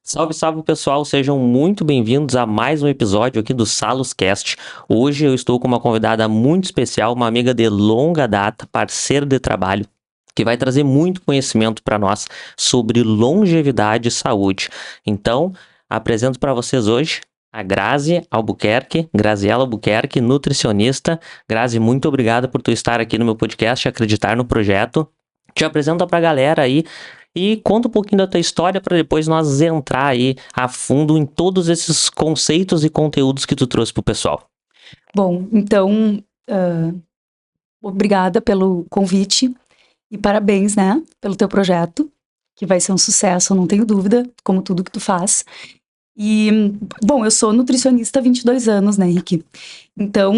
Salve, salve pessoal, sejam muito bem-vindos a mais um episódio aqui do SalosCast. Hoje eu estou com uma convidada muito especial, uma amiga de longa data, parceira de trabalho, que vai trazer muito conhecimento para nós sobre longevidade e saúde. Então, apresento para vocês hoje a Graziela Albuquerque, nutricionista. Grazi, muito obrigado por tu estar aqui no meu podcast e acreditar no projeto. Te apresenta para a galera aí e conta um pouquinho da tua história para depois nós entrar aí a fundo em todos esses conceitos e conteúdos que tu trouxe pro pessoal. Bom, então, obrigada pelo convite e parabéns, né, pelo teu projeto, que vai ser um sucesso, não tenho dúvida, como tudo que tu faz. E, bom, eu sou nutricionista há 22 anos, né, Henrique? Então,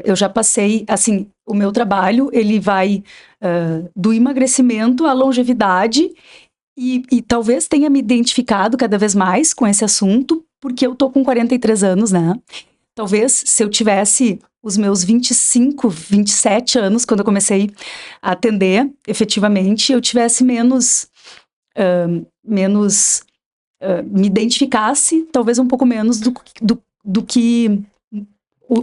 eu já passei, assim, o meu trabalho, ele vai do emagrecimento à longevidade e talvez tenha me identificado cada vez mais com esse assunto, porque eu tô com 43 anos, né? Talvez se eu tivesse os meus 25, 27 anos, quando eu comecei a atender efetivamente, eu tivesse menos me identificasse, talvez um pouco menos do que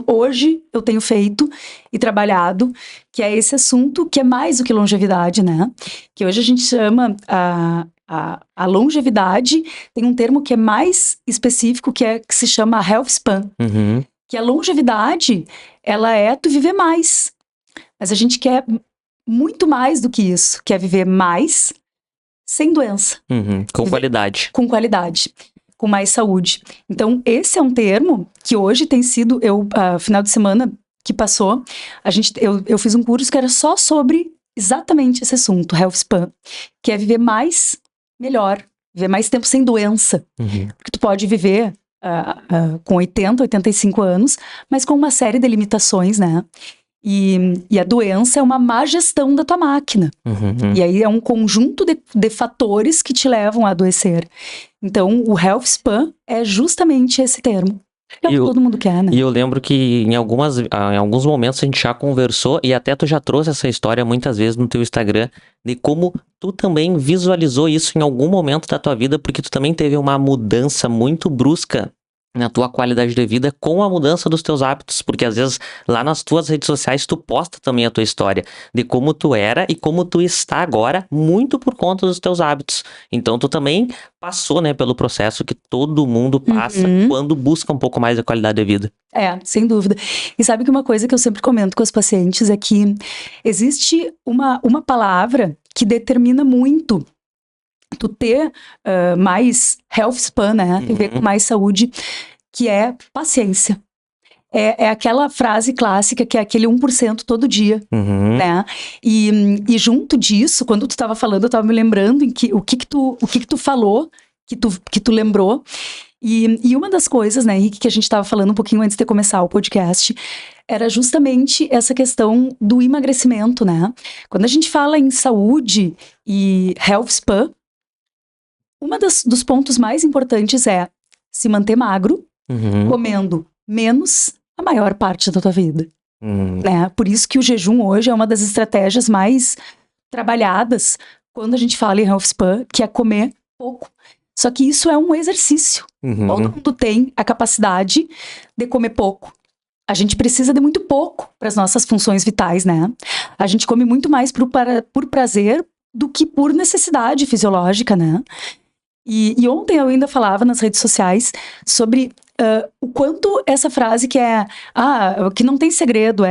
hoje eu tenho feito e trabalhado, que é esse assunto que é mais do que longevidade, né? Que hoje a gente chama a longevidade, tem um termo que é mais específico, que se chama health span. Uhum. Que a longevidade, ela é tu viver mais. Mas a gente quer muito mais do que isso, quer viver mais sem doença. Com qualidade. Com qualidade, com mais saúde. Então, esse é um termo que hoje tem sido, final de semana que passou, eu fiz um curso que era só sobre exatamente esse assunto, health span, que é viver mais, melhor, viver mais tempo sem doença. Porque tu pode viver com 80, 85 anos, mas com uma série de limitações, né? E a doença é uma má gestão da tua máquina. E aí é um conjunto de fatores que te levam a adoecer. Então, o health span é justamente esse termo. É o que todo mundo quer, né? E eu lembro que em alguns momentos a gente já conversou e até tu já trouxe essa história muitas vezes no teu Instagram de como tu também visualizou isso em algum momento da tua vida, porque tu também teve uma mudança muito brusca na tua qualidade de vida com a mudança dos teus hábitos, porque às vezes lá nas tuas redes sociais tu posta também a tua história de como tu era e como tu está agora, muito por conta dos teus hábitos. Então tu também passou, né, pelo processo que todo mundo passa quando busca um pouco mais da qualidade de vida. Sem dúvida. E sabe que uma coisa que eu sempre comento com os pacientes é que existe uma palavra que determina muito tu ter mais health span, né? Viver com mais saúde, que é paciência. É aquela frase clássica que é aquele 1% todo dia, né? E junto disso, quando tu tava falando, eu tava me lembrando o que que tu falou, que tu lembrou. E uma das coisas, né, Henrique, que a gente tava falando um pouquinho antes de começar o podcast, era justamente essa questão do emagrecimento, né? Quando a gente fala em saúde e health span, dos pontos mais importantes é se manter magro, comendo menos a maior parte da tua vida. Né? Por isso que o jejum hoje é uma das estratégias mais trabalhadas quando a gente fala em health span, que é comer pouco. Só que isso é um exercício. Todo mundo tem a capacidade de comer pouco. A gente precisa de muito pouco para as nossas funções vitais, né? A gente come muito mais por prazer do que por necessidade fisiológica, né? E ontem eu ainda falava nas redes sociais sobre o quanto essa frase que não tem segredo,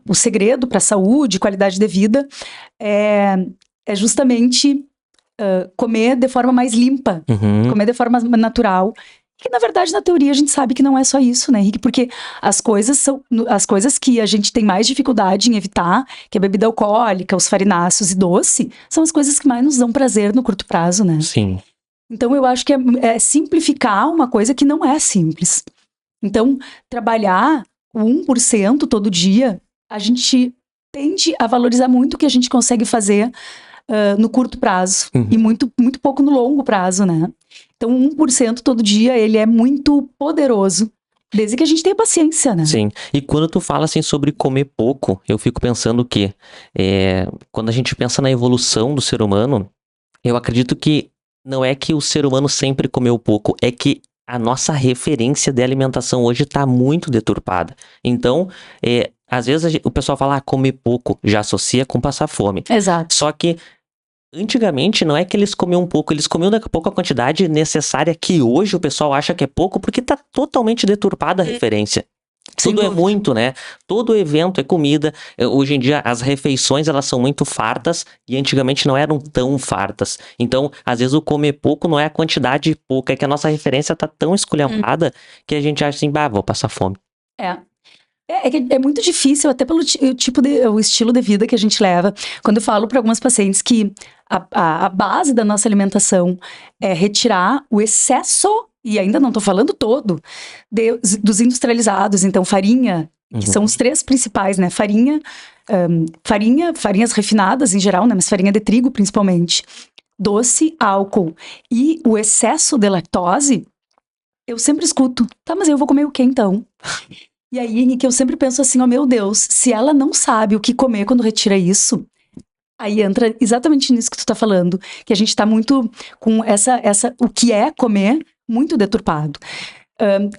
o segredo para a saúde, qualidade de vida, é justamente comer de forma mais limpa, comer de forma natural. Que na verdade, na teoria, a gente sabe que não é só isso, né, Henrique? Porque as coisas que a gente tem mais dificuldade em evitar, que é bebida alcoólica, os farináceos e doce, são as coisas que mais nos dão prazer no curto prazo, né? Sim. Então, eu acho que é simplificar uma coisa que não é simples. Então, trabalhar o 1% todo dia, a gente tende a valorizar muito o que a gente consegue fazer no curto prazo. E muito, muito pouco no longo prazo, né? Então, 1% todo dia, ele é muito poderoso. Desde que a gente tenha paciência, né? Sim. E quando tu fala assim sobre comer pouco, eu fico pensando que quando a gente pensa na evolução do ser humano, eu acredito que não é que o ser humano sempre comeu pouco, é que a nossa referência de alimentação hoje tá muito deturpada. Então, às vezes o pessoal fala, comer pouco, já associa com passar fome. Exato. Só que antigamente não é que eles comiam pouco, eles comiam daqui a pouco a quantidade necessária que hoje o pessoal acha que é pouco, porque tá totalmente deturpada a referência. Sem Tudo é dúvida. muito, né? Todo evento é comida. Hoje em dia as refeições elas são muito fartas e antigamente não eram tão fartas. Então, às vezes o comer pouco não é a quantidade pouca, é que a nossa referência tá tão esculhambada que a gente acha assim, vou passar fome. É muito difícil, até pelo o estilo de vida que a gente leva. Quando eu falo para algumas pacientes que a base da nossa alimentação é retirar o excesso, e ainda não estou falando todo, dos industrializados. Então, farinha, que são os 3 principais, né? Farinhas refinadas em geral, né? Mas farinha de trigo principalmente. Doce, álcool e o excesso de lactose, eu sempre escuto, tá, mas eu vou comer o quê então? E aí, Henrique, eu sempre penso assim, meu Deus, se ela não sabe o que comer quando retira isso, aí entra exatamente nisso que tu tá falando, que a gente tá muito com o que é comer, muito deturpado.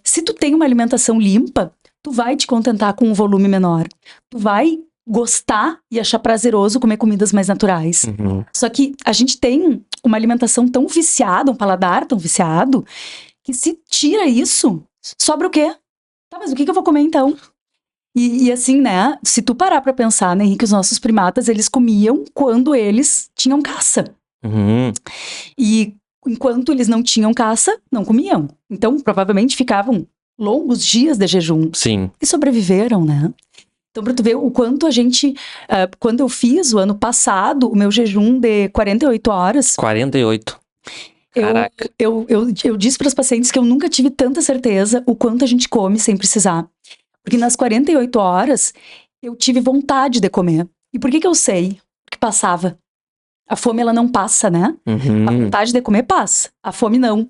Se tu tem uma alimentação limpa, tu vai te contentar com um volume menor. Tu vai gostar e achar prazeroso comer comidas mais naturais. Só que a gente tem uma alimentação tão viciada, um paladar tão viciado, que se tira isso, sobra o quê? Tá, mas o que eu vou comer então? E assim, né, se tu parar pra pensar, né, Henrique, os nossos primatas, eles comiam quando eles tinham caça. E enquanto eles não tinham caça, não comiam. Então, provavelmente ficavam longos dias de jejum. Sim. E sobreviveram, né? Então, pra tu ver o quanto a gente... quando eu fiz o ano passado, o meu jejum de 48 horas... 48. Caraca. Eu disse para as pacientes que eu nunca tive tanta certeza o quanto a gente come sem precisar. Porque nas 48 horas, eu tive vontade de comer. E por que eu sei? Porque passava. A fome, ela não passa, né? A vontade de comer passa. A fome, não.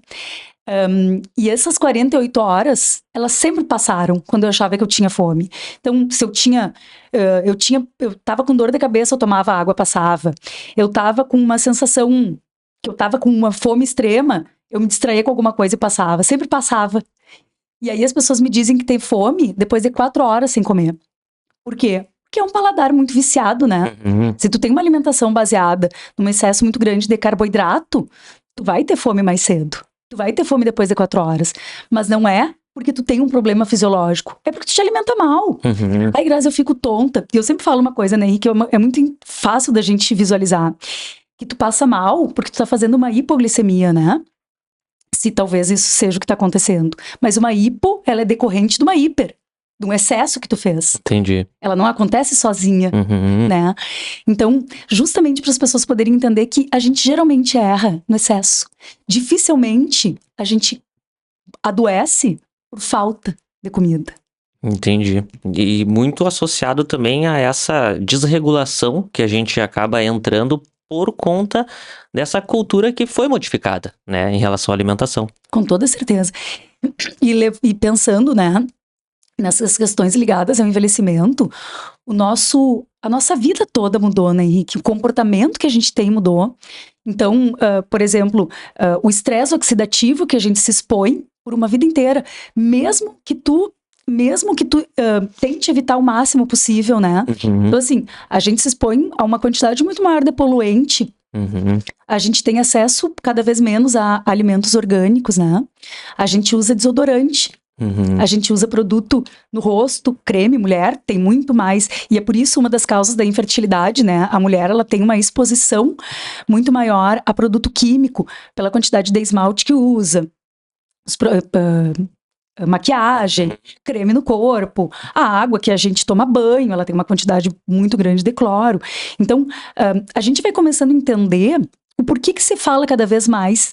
E essas 48 horas, elas sempre passaram quando eu achava que eu tinha fome. Então, se eu tava com dor de cabeça, eu tomava água, passava. Eu tava com uma sensação... que eu tava com uma fome extrema, eu me distraía com alguma coisa e passava. Sempre passava. E aí as pessoas me dizem que tem fome depois de 4 horas sem comer. Por quê? Porque é um paladar muito viciado, né? Se tu tem uma alimentação baseada num excesso muito grande de carboidrato, tu vai ter fome mais cedo. Tu vai ter fome depois de 4 horas. Mas não é porque tu tem um problema fisiológico. É porque tu te alimenta mal. Aí, Grazi, eu fico tonta. E eu sempre falo uma coisa, né, Henrique? É muito fácil da gente visualizar. Que tu passa mal porque tu tá fazendo uma hipoglicemia, né? Se talvez isso seja o que tá acontecendo. Mas uma hipo, ela é decorrente de uma hiper, de um excesso que tu fez. Entendi. Ela não acontece sozinha, né? Então, justamente para as pessoas poderem entender que a gente geralmente erra no excesso. Dificilmente a gente adoece por falta de comida. Entendi. E muito associado também a essa desregulação que a gente acaba entrando por conta dessa cultura que foi modificada, né, em relação à alimentação. Com toda certeza. E pensando, né, nessas questões ligadas ao envelhecimento, a nossa vida toda mudou, né, Henrique? O comportamento que a gente tem mudou. Então, por exemplo, o estresse oxidativo que a gente se expõe por uma vida inteira, mesmo que tu tente evitar o máximo possível, né? Então, assim, a gente se expõe a uma quantidade muito maior de poluente. A gente tem acesso cada vez menos a alimentos orgânicos, né? A gente usa desodorante. A gente usa produto no rosto, creme, mulher tem muito mais. E é por isso uma das causas da infertilidade, né? A mulher, ela tem uma exposição muito maior a produto químico, pela quantidade de esmalte que usa. Maquiagem, creme no corpo, a água que a gente toma banho, ela tem uma quantidade muito grande de cloro. Então, a gente vai começando a entender o porquê que se fala cada vez mais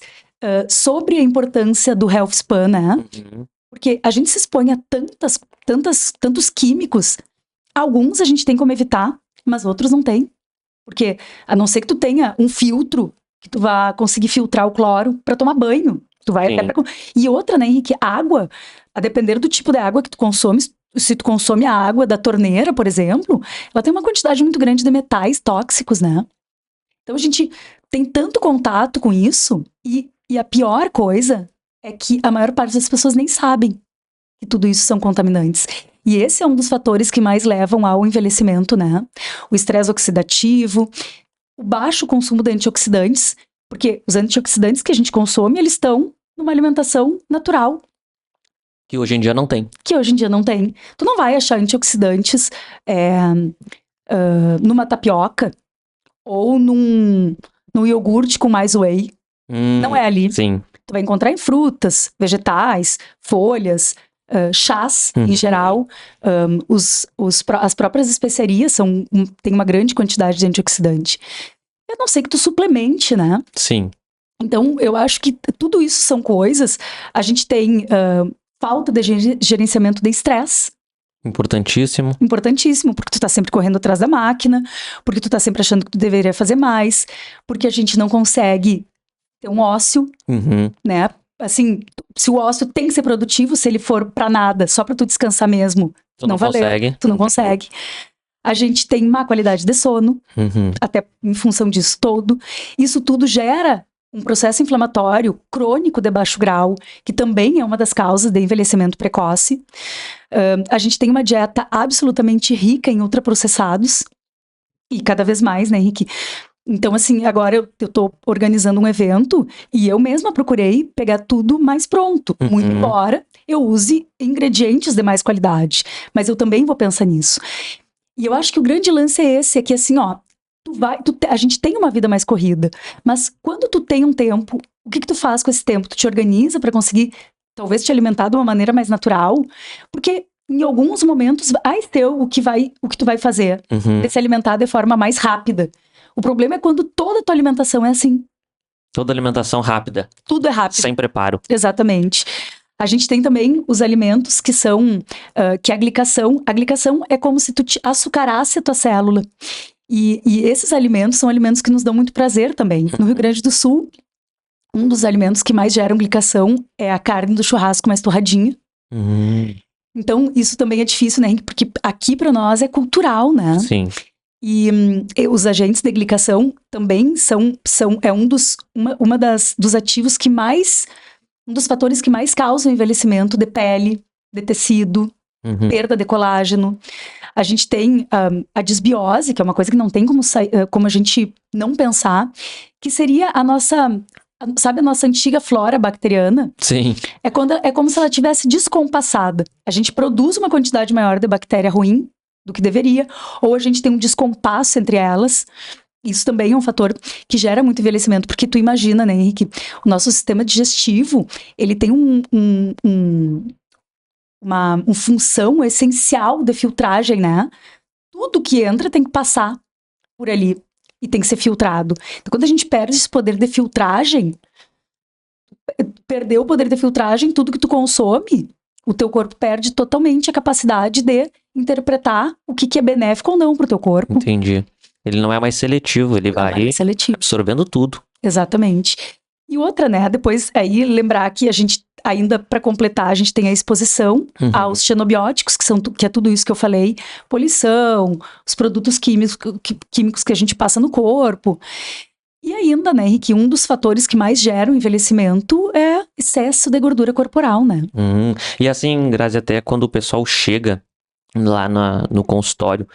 sobre a importância do health span, né? Porque a gente se expõe a tantos químicos. Alguns a gente tem como evitar, mas outros não tem. Porque, a não ser que tu tenha um filtro que tu vá conseguir filtrar o cloro para tomar banho. Tu vai até E outra, né, Henrique? Água, a depender do tipo de água que tu consome, se tu consome a água da torneira, por exemplo, ela tem uma quantidade muito grande de metais tóxicos, né? Então a gente tem tanto contato com isso e a pior coisa é que a maior parte das pessoas nem sabem que tudo isso são contaminantes. E esse é um dos fatores que mais levam ao envelhecimento, né? O estresse oxidativo, o baixo consumo de antioxidantes, porque os antioxidantes que a gente consome, eles estão numa alimentação natural. Que hoje em dia não tem. Que hoje em dia não tem. Tu não vai achar antioxidantes numa tapioca ou num iogurte com mais whey. Não é ali. Sim. Tu vai encontrar em frutas, vegetais, folhas, chás em geral. As próprias especiarias têm uma grande quantidade de antioxidante. A não ser que tu suplemente, né? Sim. Então, eu acho que tudo isso são coisas. A gente tem falta de gerenciamento de estresse. Importantíssimo. Importantíssimo, porque tu tá sempre correndo atrás da máquina, porque tu tá sempre achando que tu deveria fazer mais, porque a gente não consegue ter um ócio, né? Assim, se o ócio tem que ser produtivo, se ele for pra nada, só pra tu descansar mesmo, Tu não consegue. Tu não consegue. A gente tem má qualidade de sono, até em função disso todo. Isso tudo gera um processo inflamatório crônico de baixo grau, que também é uma das causas de envelhecimento precoce. A gente tem uma dieta absolutamente rica em ultraprocessados, e cada vez mais, né, Henrique? Então, assim, agora eu tô organizando um evento e eu mesma procurei pegar tudo mais pronto. Muito embora eu use ingredientes de mais qualidade, mas eu também vou pensar nisso. E eu acho que o grande lance é esse, é que assim, ó, a gente tem uma vida mais corrida, mas quando tu tem um tempo, o que tu faz com esse tempo? Tu te organiza para conseguir, talvez, te alimentar de uma maneira mais natural? Porque em alguns momentos vai ter o que tu vai fazer, de se alimentar de forma mais rápida. O problema é quando toda a tua alimentação é assim. Toda alimentação rápida. Tudo é rápido. Sem preparo. Exatamente. A gente tem também os alimentos que são, que a glicação é como se tu te açucarasse a tua célula. E esses alimentos são alimentos que nos dão muito prazer também. No Rio Grande do Sul, um dos alimentos que mais geram glicação é a carne do churrasco mais torradinha. Então, isso também é difícil, né? Porque aqui para nós é cultural, né? Sim. E os agentes de glicação também é dos ativos que mais, um dos fatores que mais causam envelhecimento de pele, de tecido, perda de colágeno. A gente tem a disbiose, que é uma coisa que não tem como a gente não pensar, que seria a nossa, sabe, a nossa antiga flora bacteriana? Sim. É como se ela tivesse descompassada. A gente produz uma quantidade maior de bactéria ruim do que deveria, ou a gente tem um descompasso entre elas. Isso também é um fator que gera muito envelhecimento, porque tu imagina, né, Henrique, o nosso sistema digestivo, ele tem uma função essencial de filtragem, né? Tudo que entra tem que passar por ali e tem que ser filtrado. Então, quando a gente perde esse poder de filtragem, perdeu o poder de filtragem, tudo que tu consome, o teu corpo perde totalmente a capacidade de interpretar o que é benéfico ou não pro teu corpo. Entendi. Ele não é mais seletivo, ele vai absorvendo tudo. Exatamente. E outra, né, depois aí lembrar que a gente, ainda para completar, a gente tem a exposição aos xenobióticos, que é tudo isso que eu falei, poluição, os produtos químicos que a gente passa no corpo. E ainda, né, Henrique, um dos fatores que mais geram envelhecimento é excesso de gordura corporal, né? E assim, Grazi, até quando o pessoal chega lá no consultório,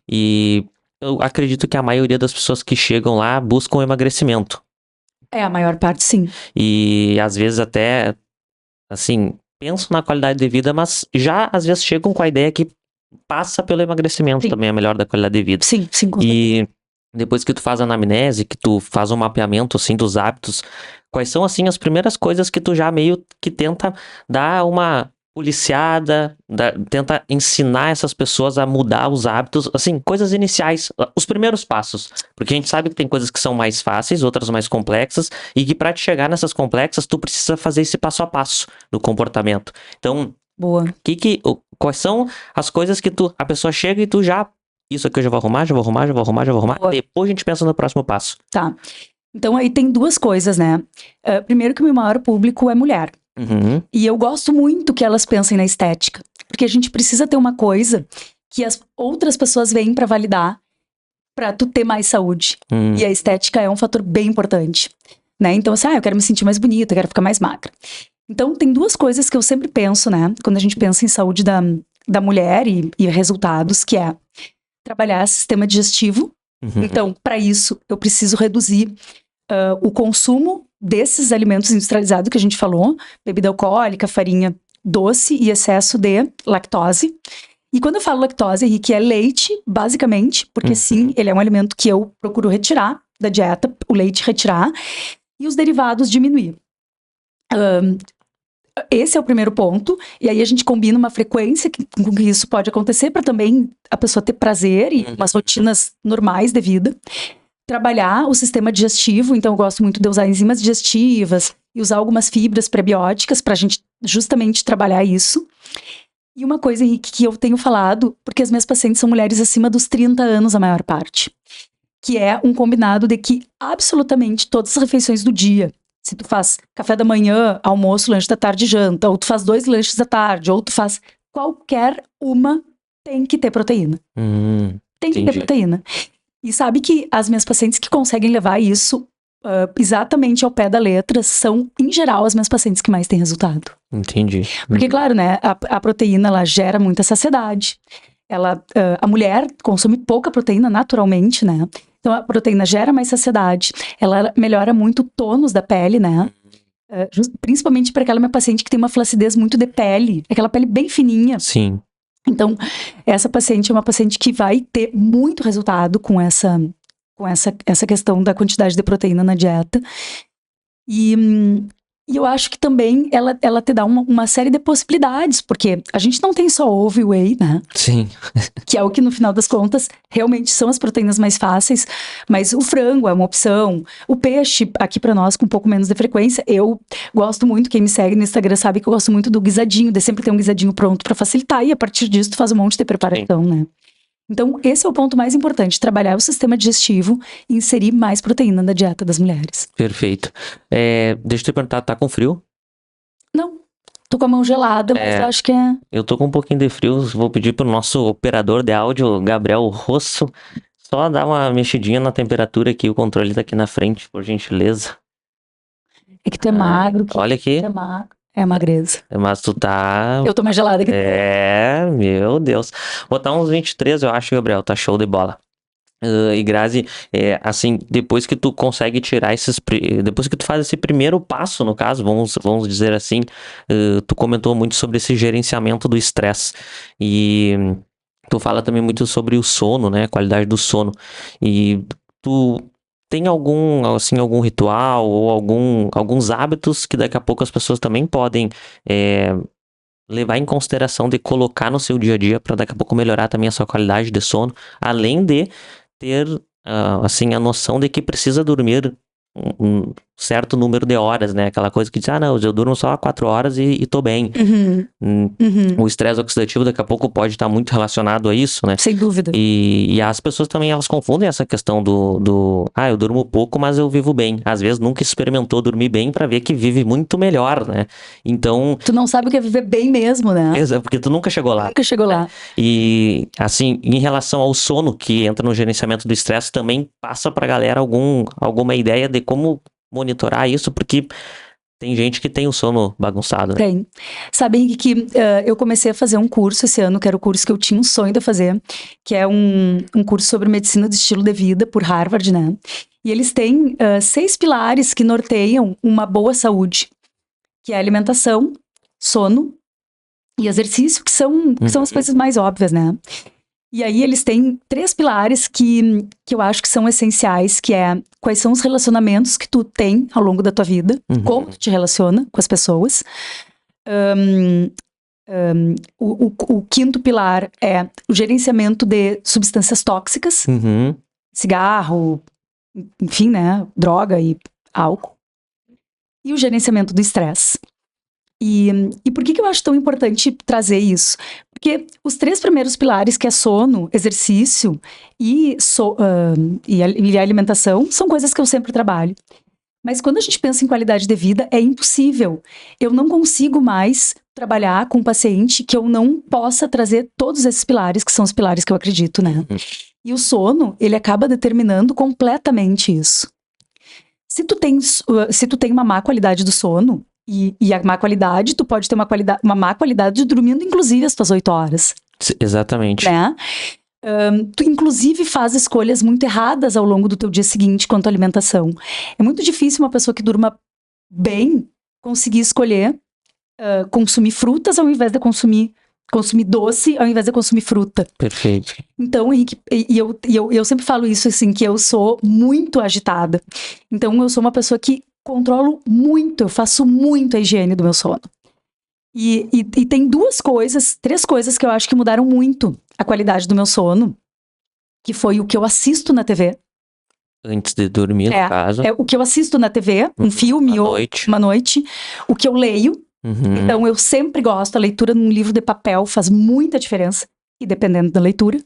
e eu acredito que a maioria das pessoas que chegam lá buscam emagrecimento. É, a maior parte, sim. E às vezes até, assim, pensam na qualidade de vida, mas já às vezes chegam com a ideia que passa pelo emagrecimento também a melhor da qualidade de vida. Sim, com certeza. E depois que tu faz a anamnese, que tu faz um mapeamento, assim, dos hábitos, quais são, assim, as primeiras coisas que tu já meio que tenta dar uma policiada, tenta ensinar essas pessoas a mudar os hábitos, assim, coisas iniciais, os primeiros passos, porque a gente sabe que tem coisas que são mais fáceis, outras mais complexas, e que pra te chegar nessas complexas, tu precisa fazer esse passo a passo do comportamento. Então, boa. Quais são as coisas que a pessoa chega e tu já, isso aqui eu já vou arrumar, boa. Depois a gente pensa no próximo passo. Tá. Então aí tem duas coisas, né? Primeiro que o meu maior público é mulher. E eu gosto muito que elas pensem na estética. Porque a gente precisa ter uma coisa que as outras pessoas veem pra validar. pra tu ter mais saúde. Hum. E a estética é um fator bem importante, né? Então, assim, eu quero me sentir mais bonita, eu quero ficar mais magra. Então, tem duas coisas que eu sempre penso, né? Quando a gente pensa em saúde da mulher e resultados, que é trabalhar sistema digestivo. Uhum. Então, para isso, eu preciso reduzir o consumo desses alimentos industrializados que a gente falou, bebida alcoólica, farinha doce e excesso de lactose. E quando eu falo lactose, Henrique, é leite, basicamente, porque sim, ele é um alimento que eu procuro retirar da dieta, o leite retirar, e os derivados diminuir. Esse é o primeiro ponto, e aí a gente combina uma frequência com que isso pode acontecer para também a pessoa ter prazer e umas rotinas normais de vida. Trabalhar o sistema digestivo, então eu gosto muito de usar enzimas digestivas e usar algumas fibras prebióticas para a gente justamente trabalhar isso. E uma coisa, Henrique, que eu tenho falado, porque as minhas pacientes são mulheres acima dos 30 anos, a maior parte, que é um combinado de que absolutamente todas as refeições do dia, se tu faz café da manhã, almoço, lanche da tarde e janta, ou tu faz 2 lanches da tarde, ou tu faz qualquer uma, tem que ter proteína. Tem que ter Entendi. proteína. E sabe que as minhas pacientes que conseguem levar isso exatamente ao pé da letra são, em geral, as minhas pacientes que mais têm resultado. Entendi. Porque, claro, né, a proteína, ela gera muita saciedade. A mulher consome pouca proteína naturalmente, né? Então, a proteína gera mais saciedade. Ela melhora muito o tônus da pele, né? Principalmente para aquela minha paciente que tem uma flacidez muito de pele. Aquela pele bem fininha. Sim. Então, essa paciente é uma paciente que vai ter muito resultado com essa questão da quantidade de proteína na dieta. E eu acho que também ela te dá uma série de possibilidades, porque a gente não tem só ovo e whey, né? Sim. Que é o que, no final das contas, realmente são as proteínas mais fáceis, mas o frango é uma opção, o peixe, aqui pra nós, com um pouco menos de frequência, eu gosto muito, quem me segue no Instagram sabe que eu gosto muito do guisadinho, de sempre ter um guisadinho pronto pra facilitar, e a partir disso tu faz um monte de preparação, né? Então, esse é o ponto mais importante, trabalhar o sistema digestivo e inserir mais proteína na dieta das mulheres. Perfeito. Deixa eu te perguntar, tá com frio? Não, tô com a mão gelada, mas eu acho que é... Eu tô com um pouquinho de frio, vou pedir pro nosso operador de áudio, Gabriel Rosso, só dar uma mexidinha na temperatura aqui, o controle tá aqui na frente, por gentileza. É que tu é magro. Olha aqui. Tu é magro. É magreza. Mas tu tá... Eu tô mais gelada que tu. Meu Deus. Botar uns 23, eu acho, Gabriel, tá show de bola. E Grazi, assim, depois que tu consegue tirar depois que tu faz esse primeiro passo, no caso, vamos dizer assim, tu comentou muito sobre esse gerenciamento do estresse. E tu fala também muito sobre o sono, né? A qualidade do sono. E tu tem algum ritual ou alguns hábitos que daqui a pouco as pessoas também podem levar em consideração de colocar no seu dia a dia para daqui a pouco melhorar também a sua qualidade de sono, além de ter, assim, a noção de que precisa dormir um certo número de horas, né? Aquela coisa que diz, não, eu durmo só 4 horas e tô bem. O estresse oxidativo daqui a pouco pode estar muito relacionado a isso, né? Sem dúvida. E as pessoas também, elas confundem essa questão eu durmo pouco, mas eu vivo bem. Às vezes nunca experimentou dormir bem pra ver que vive muito melhor, né? Então... Tu não sabe o que é viver bem mesmo, né? Exato, porque tu nunca chegou lá. Nunca chegou lá. E, assim, em relação ao sono, que entra no gerenciamento do estresse, também passa pra galera alguma ideia de como monitorar isso, porque tem gente que tem o sono bagunçado, né? Tem. Sabe, Henrique, que eu comecei a fazer um curso esse ano, que era o curso que eu tinha um sonho de fazer, que é um curso sobre medicina do estilo de vida por Harvard, né? E eles têm 6 pilares que norteiam uma boa saúde, que é alimentação, sono e exercício, que são as coisas mais óbvias, né? E aí eles têm 3 pilares que eu acho que são essenciais, que é quais são os relacionamentos que tu tem ao longo da tua vida, como tu te relaciona com as pessoas. O quinto pilar é o gerenciamento de substâncias tóxicas, cigarro, enfim, né, droga e álcool. E o gerenciamento do estresse. E por que eu acho tão importante trazer isso? Porque os 3 primeiros pilares, que é sono, exercício e alimentação, são coisas que eu sempre trabalho. Mas quando a gente pensa em qualidade de vida, é impossível. Eu não consigo mais trabalhar com um paciente que eu não possa trazer todos esses pilares, que são os pilares que eu acredito, né? E o sono, ele acaba determinando completamente isso. Se tu tem uma má qualidade do sono, e a má qualidade, tu pode ter uma má qualidade dormindo, inclusive, as tuas 8 horas. Exatamente. Né? Tu, inclusive, faz escolhas muito erradas ao longo do teu dia seguinte quanto à alimentação. É muito difícil uma pessoa que durma bem conseguir escolher consumir frutas ao invés de consumir doce ao invés de consumir fruta. Perfeito. Então, Henrique, eu sempre falo isso, assim, que eu sou muito agitada. Então, eu sou uma pessoa que controlo muito, eu faço muito a higiene do meu sono. E tem três coisas que eu acho que mudaram muito a qualidade do meu sono, que foi o que eu assisto na TV. Antes de dormir, no caso. O que eu assisto na TV, um filme ou uma noite. O que eu leio. Então, eu sempre gosto, a leitura num livro de papel faz muita diferença, e dependendo da leitura.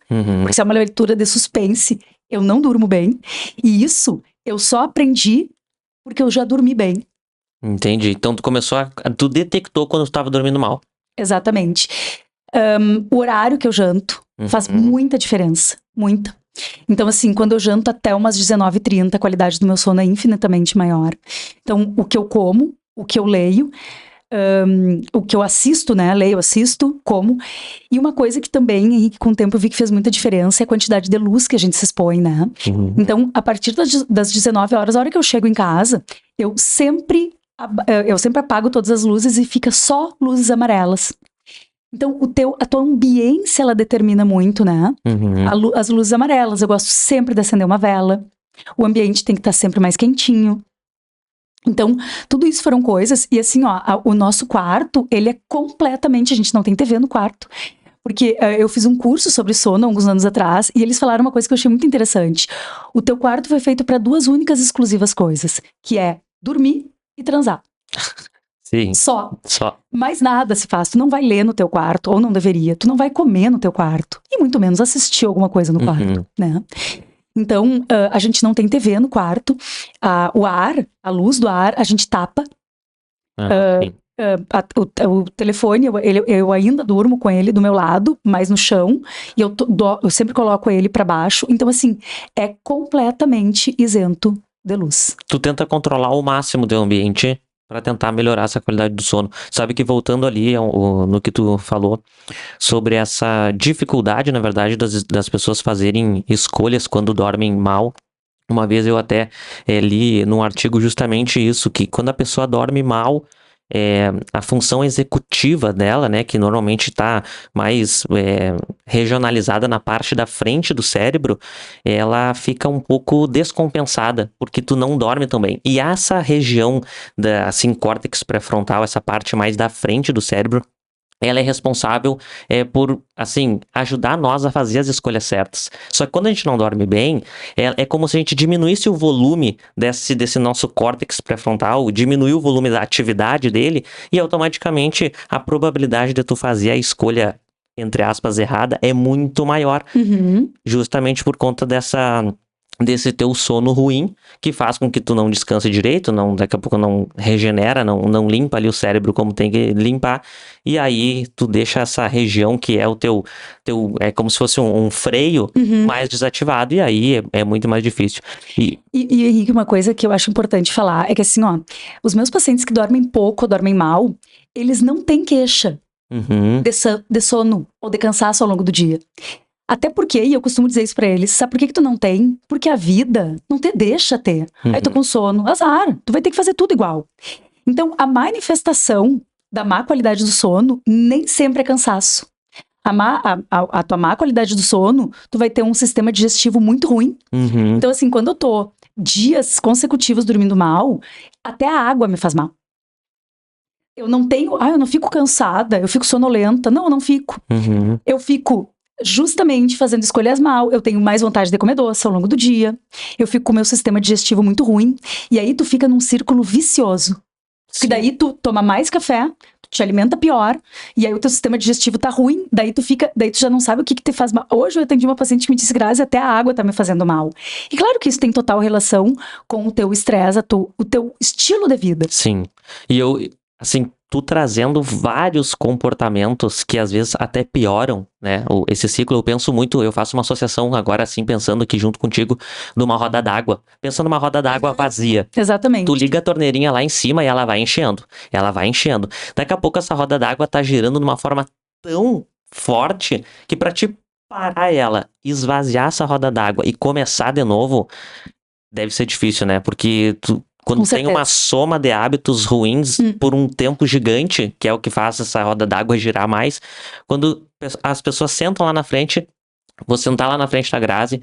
Porque se é uma leitura de suspense, eu não durmo bem. E isso, eu só aprendi porque eu já dormi bem. Entendi. Então, tu detectou quando tu estava dormindo mal. Exatamente. O horário que eu janto faz muita diferença. Muita. Então, assim, quando eu janto até umas 19h30, a qualidade do meu sono é infinitamente maior. Então, o que eu como, o que eu leio, o que eu assisto, né? Leio, assisto, como. E uma coisa que também, Henrique, com o tempo eu vi que fez muita diferença é a quantidade de luz que a gente se expõe, né? Então, a partir das 19 horas, a hora que eu chego em casa, eu sempre apago todas as luzes e fica só luzes amarelas. Então, a tua ambiência, ela determina muito, né? As luzes amarelas, eu gosto sempre de acender uma vela. O ambiente tem que estar sempre mais quentinho. Então, tudo isso foram coisas, e assim, o nosso quarto, ele é completamente, a gente não tem TV no quarto. Porque eu fiz um curso sobre sono alguns anos atrás, e eles falaram uma coisa que eu achei muito interessante. O teu quarto foi feito para 2 únicas exclusivas coisas, que é dormir e transar. Sim. Só. Mais nada se faz. Tu não vai ler no teu quarto, ou não deveria. Tu não vai comer no teu quarto. E muito menos assistir alguma coisa no quarto, né? Então, a gente não tem TV no quarto. O ar, a luz do ar, a gente tapa. O telefone, eu ainda durmo com ele do meu lado, mais no chão. E eu sempre coloco ele pra baixo. Então, assim, é completamente isento de luz. Tu tenta controlar ao máximo o teu ambiente para tentar melhorar essa qualidade do sono. Sabe que voltando ali no que tu falou sobre essa dificuldade, na verdade, das pessoas fazerem escolhas quando dormem mal. Uma vez eu até li num artigo justamente isso, que quando a pessoa dorme mal, a função executiva dela, né, que normalmente está mais regionalizada na parte da frente do cérebro, ela fica um pouco descompensada, porque tu não dorme tão bem. E essa região assim, córtex pré-frontal, essa parte mais da frente do cérebro, ela é responsável por, assim, ajudar nós a fazer as escolhas certas. Só que quando a gente não dorme bem, é como se a gente diminuísse o volume desse nosso córtex pré-frontal, diminuir o volume da atividade dele, e automaticamente a probabilidade de tu fazer a escolha, entre aspas, errada, é muito maior. Justamente por conta desse teu sono ruim, que faz com que tu não descanse direito, daqui a pouco não regenera, não limpa ali o cérebro como tem que limpar, e aí tu deixa essa região que é o teu é como se fosse um freio mais desativado, e aí é muito mais difícil. E Henrique, uma coisa que eu acho importante falar é que assim, os meus pacientes que dormem pouco ou dormem mal, eles não têm queixa de sono ou de cansaço ao longo do dia. Até porque, e eu costumo dizer isso pra eles, sabe por que tu não tem? Porque a vida não te deixa ter. Aí tu com sono, azar, tu vai ter que fazer tudo igual. Então, a manifestação da má qualidade do sono nem sempre é cansaço. A tua má qualidade do sono, tu vai ter um sistema digestivo muito ruim. Então, assim, quando eu tô dias consecutivos dormindo mal, até a água me faz mal. Eu não fico cansada, eu fico sonolenta. Não, eu não fico. Eu fico justamente fazendo escolhas mal, eu tenho mais vontade de comer doce ao longo do dia, eu fico com o meu sistema digestivo muito ruim, e aí tu fica num círculo vicioso. Porque daí tu toma mais café, tu te alimenta pior, e aí o teu sistema digestivo tá ruim, daí tu já não sabe o que te faz mal. Hoje eu atendi uma paciente que me disse, Grazi, até a água tá me fazendo mal. E claro que isso tem total relação com o teu estresse, o teu estilo de vida. Sim. E eu, assim, tu trazendo vários comportamentos que às vezes até pioram, né? Esse ciclo, eu penso muito, eu faço uma associação agora assim, pensando aqui junto contigo, numa roda d'água. Pensa numa roda d'água vazia. Exatamente. Tu liga a torneirinha lá em cima e ela vai enchendo. Ela vai enchendo. Daqui a pouco essa roda d'água tá girando de uma forma tão forte que pra te parar ela, esvaziar essa roda d'água e começar de novo, deve ser difícil, né? Porque quando Com tem uma certeza. soma de hábitos ruins por um tempo gigante, que é o que faz essa roda d'água girar mais, quando as pessoas sentam lá na frente, vou sentar lá na frente da Grazi,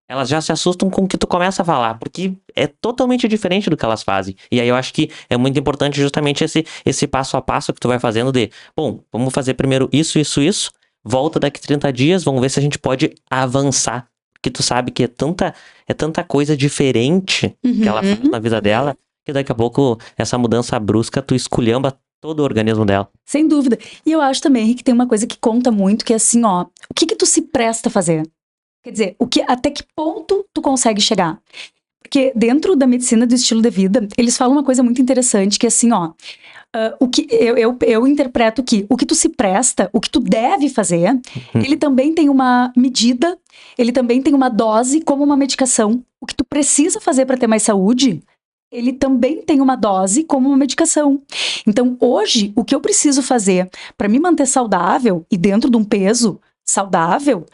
elas já se assustam com o que tu começa a falar, porque é totalmente diferente do que elas fazem. E aí eu acho que é muito importante justamente esse passo a passo que tu vai fazendo de, bom, vamos fazer primeiro isso, volta daqui 30 dias, vamos ver se a gente pode avançar. Porque tu sabe que é tanta coisa diferente que ela faz na vida dela, que daqui a pouco essa mudança brusca, tu esculhamba todo o organismo dela. Sem dúvida. E eu acho também, Henrique, tem uma coisa que conta muito, que é assim, ó, o que tu se presta a fazer? Quer dizer, até que ponto tu consegue chegar? Porque dentro da medicina do estilo de vida, eles falam uma coisa muito interessante, que é assim, ó, o que eu interpreto que o que tu se presta, o que tu deve fazer, ele também tem uma medida, ele também tem uma dose como uma medicação. O que tu precisa fazer para ter mais saúde, ele também tem uma dose como uma medicação. Então, hoje, o que eu preciso fazer para me manter saudável e dentro de um peso saudável,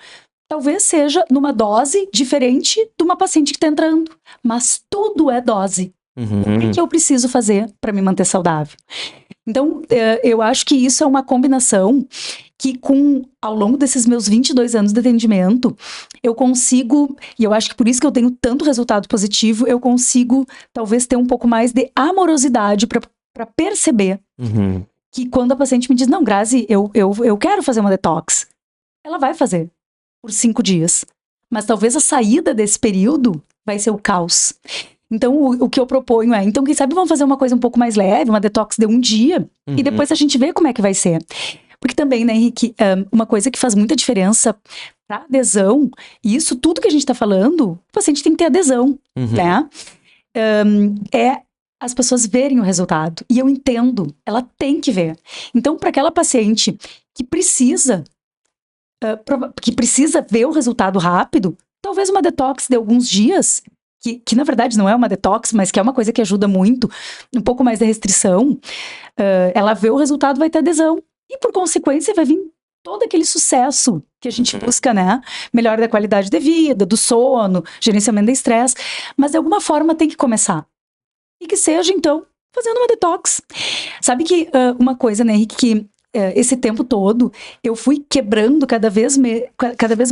talvez seja numa dose diferente de uma paciente que está entrando. Mas tudo é dose. O que eu preciso fazer para me manter saudável? Então, eu acho que isso é uma combinação que ao longo desses meus 22 anos de atendimento, eu consigo, e eu acho que por isso que eu tenho tanto resultado positivo, eu consigo talvez ter um pouco mais de amorosidade para perceber que quando a paciente me diz, não, Grazi, eu quero fazer uma detox, ela vai fazer por 5 dias. Mas talvez a saída desse período vai ser o caos. Então, o que eu proponho é, então, quem sabe vamos fazer uma coisa um pouco mais leve, uma detox de um dia, e depois a gente vê como é que vai ser. Porque também, né, Henrique, uma coisa que faz muita diferença para adesão, e isso tudo que a gente está falando, o paciente tem que ter adesão, né? É as pessoas verem o resultado. E eu entendo, ela tem que ver. Então, para aquela paciente que precisa ver o resultado rápido, talvez uma detox de alguns dias, que na verdade não é uma detox, mas que é uma coisa que ajuda muito, um pouco mais de restrição, ela vê o resultado, vai ter adesão. E por consequência vai vir todo aquele sucesso que a gente busca, né? Melhora da qualidade de vida, do sono, gerenciamento do estresse. Mas de alguma forma tem que começar. E que seja, então, fazendo uma detox. Sabe que uma coisa, né, Henrique, que esse tempo todo, eu fui quebrando cada vez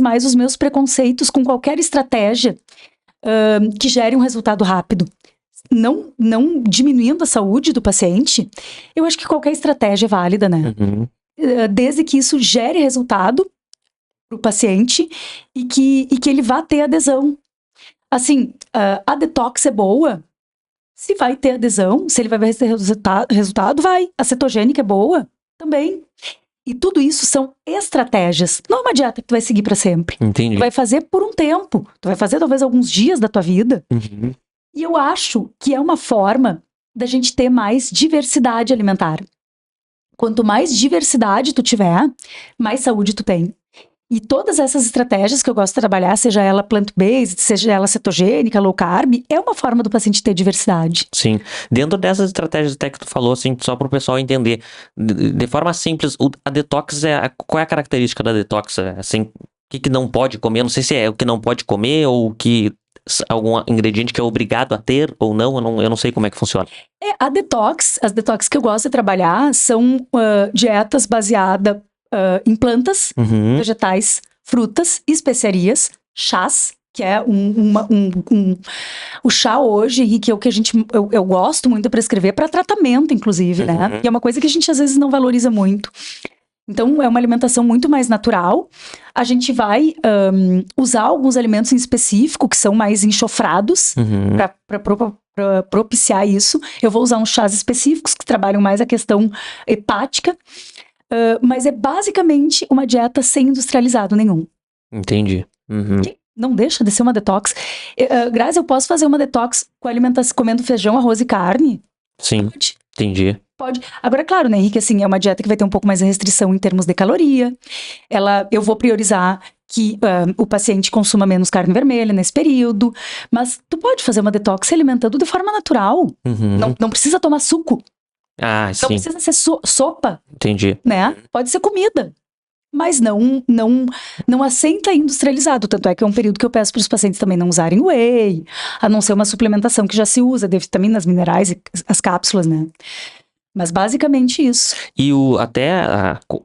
mais os meus preconceitos com qualquer estratégia que gere um resultado rápido. Não diminuindo a saúde do paciente, eu acho que qualquer estratégia é válida, né? Desde que isso gere resultado para o paciente e que ele vá ter adesão. Assim, a detox é boa, se vai ter adesão, se ele vai ver resultado, vai. A cetogênica é boa, também. E tudo isso são estratégias. Não é uma dieta que tu vai seguir para sempre. Entendi. Tu vai fazer por um tempo. Tu vai fazer talvez alguns dias da tua vida. E eu acho que é uma forma da gente ter mais diversidade alimentar. Quanto mais diversidade tu tiver, mais saúde tu tem. E todas essas estratégias que eu gosto de trabalhar, seja ela plant-based, seja ela cetogênica, low carb, é uma forma do paciente ter diversidade. Sim. Dentro dessas estratégias até que tu falou, assim, só para o pessoal entender, de forma simples, a detox qual é a característica da detox? Assim, o que não pode comer? Não sei se é o que não pode comer ou que algum ingrediente que é obrigado a ter ou não, eu não sei como é que funciona. As detox que eu gosto de trabalhar são dietas baseadas em plantas, vegetais, frutas, especiarias, chás, que é o chá hoje, Henrique, é o que eu gosto muito de prescrever para tratamento, inclusive, né? E é uma coisa que a gente às vezes não valoriza muito. Então, é uma alimentação muito mais natural. A gente vai usar alguns alimentos em específico, que são mais enxofrados, para propiciar isso. Eu vou usar uns chás específicos que trabalham mais a questão hepática. Mas é basicamente uma dieta sem industrializado nenhum. Entendi. Que não deixa de ser uma detox. Grazi, eu posso fazer uma detox com alimentação, comendo feijão, arroz e carne? Sim. Entendi. Pode. Agora, é claro, né, Henrique, assim, é uma dieta que vai ter um pouco mais de restrição em termos de caloria. Eu vou priorizar que o paciente consuma menos carne vermelha nesse período, mas tu pode fazer uma detox se alimentando de forma natural. Uhum. Não precisa tomar suco, Ah, não sim, precisa ser sopa, entendi. né? Pode ser comida, mas não assenta industrializado. Tanto é que é um período que eu peço para os pacientes também não usarem whey, a não ser uma suplementação que já se usa, de vitaminas, minerais e as cápsulas, né? Mas basicamente isso. E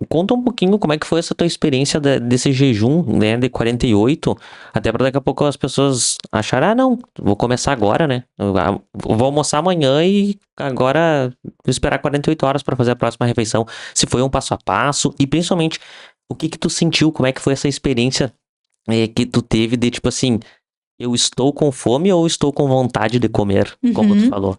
conta um pouquinho como é que foi essa tua experiência desse jejum, né, de 48, até para daqui a pouco as pessoas acharem, não, vou começar agora, né? Vou almoçar amanhã e agora vou esperar 48 horas para fazer a próxima refeição. Se foi um passo a passo e principalmente o que tu sentiu, como é que foi essa experiência que tu teve de tipo assim, eu estou com fome ou estou com vontade de comer, como tu falou.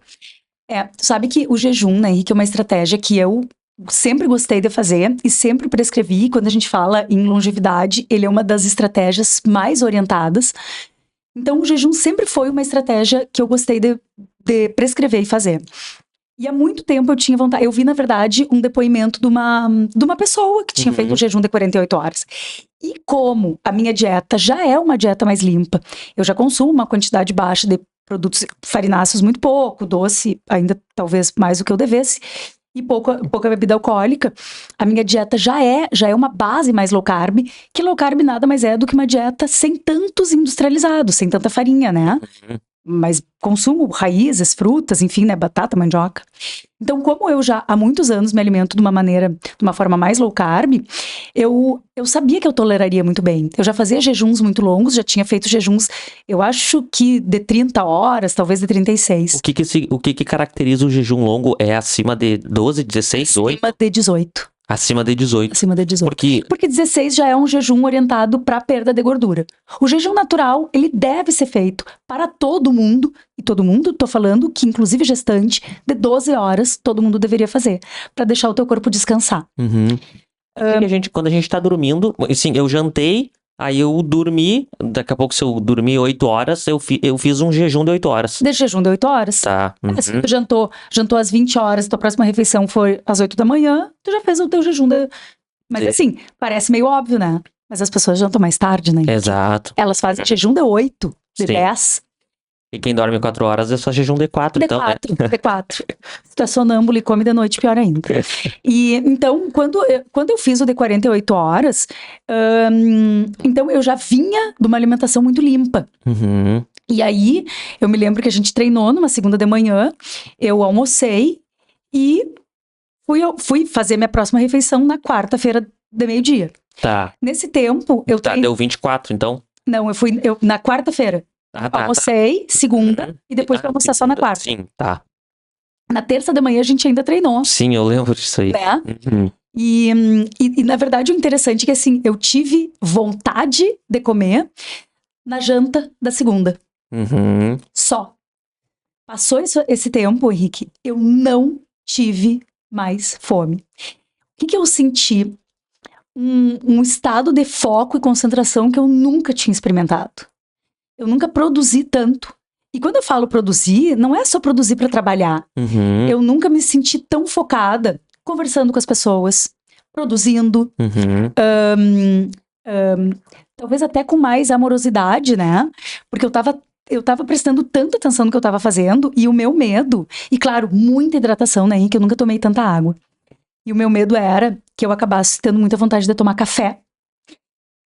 Tu sabe que o jejum, né, Henrique, é uma estratégia que eu sempre gostei de fazer e sempre prescrevi. Quando a gente fala em longevidade, ele é uma das estratégias mais orientadas. Então, o jejum sempre foi uma estratégia que eu gostei de prescrever e fazer. E há muito tempo eu tinha vontade. Eu vi, na verdade, um depoimento de uma pessoa que tinha feito o jejum de 48 horas. E como a minha dieta já é uma dieta mais limpa, eu já consumo uma quantidade baixa de produtos farináceos, muito pouco, doce, ainda talvez mais do que eu devesse, e pouca bebida alcoólica. A minha dieta já é uma base mais low carb, que low carb nada mais é do que uma dieta sem tantos industrializados, sem tanta farinha, né? Mas consumo raízes, frutas, enfim, né, batata, mandioca. Então, como eu já há muitos anos me alimento de uma forma mais low carb, eu sabia que eu toleraria muito bem. Eu já fazia jejuns muito longos, já tinha feito jejuns, eu acho que de 30 horas, talvez de 36. O que caracteriza o jejum longo é acima de 12, 16, 8? Acima de 18. Acima de 18. Acima de 18. Porque 16 já é um jejum orientado para perda de gordura. O jejum natural, ele deve ser feito para todo mundo, e todo mundo, tô falando que inclusive gestante, de 12 horas, todo mundo deveria fazer, para deixar o teu corpo descansar. Quando a gente tá dormindo, assim, eu jantei, aí eu dormi, daqui a pouco se eu dormir 8 horas, eu fiz um jejum de 8 horas. De jejum de 8 horas. Tá. Se tu jantou às 20 horas, tua próxima refeição foi às 8 da manhã, tu já fez o teu jejum de... Mas Sim. assim, parece meio óbvio, né? Mas as pessoas jantam mais tarde, né? Exato. Elas fazem jejum de 8, de Sim. 10. E quem dorme 4 horas é só jejum de 4, então, né? De 4. Se tu é sonâmbulo e come de noite, pior ainda. E então, quando eu fiz o de 48 horas, então eu já vinha de uma alimentação muito limpa. E aí, eu me lembro que a gente treinou numa segunda de manhã, eu almocei e fui fazer minha próxima refeição na quarta-feira de meio-dia. Tá. Nesse tempo, eu deu 24, então? Não, na quarta-feira. Almocei segunda e depois fui almoçar só na quarta. Sim, tá. Na terça de manhã a gente ainda treinou. Sim, eu lembro disso aí. Né? E na verdade o interessante é que assim, eu tive vontade de comer na janta da segunda. Só. Passou esse tempo, Henrique, eu não tive mais fome. O que eu senti? Um estado de foco e concentração que eu nunca tinha experimentado. Eu nunca produzi tanto. E quando eu falo produzir, não é só produzir para trabalhar. Eu nunca me senti tão focada conversando com as pessoas, produzindo, talvez até com mais amorosidade, né? Porque eu tava prestando tanta atenção no que eu tava fazendo e o meu medo, e claro, muita hidratação, né, que eu nunca tomei tanta água. E o meu medo era que eu acabasse tendo muita vontade de tomar café.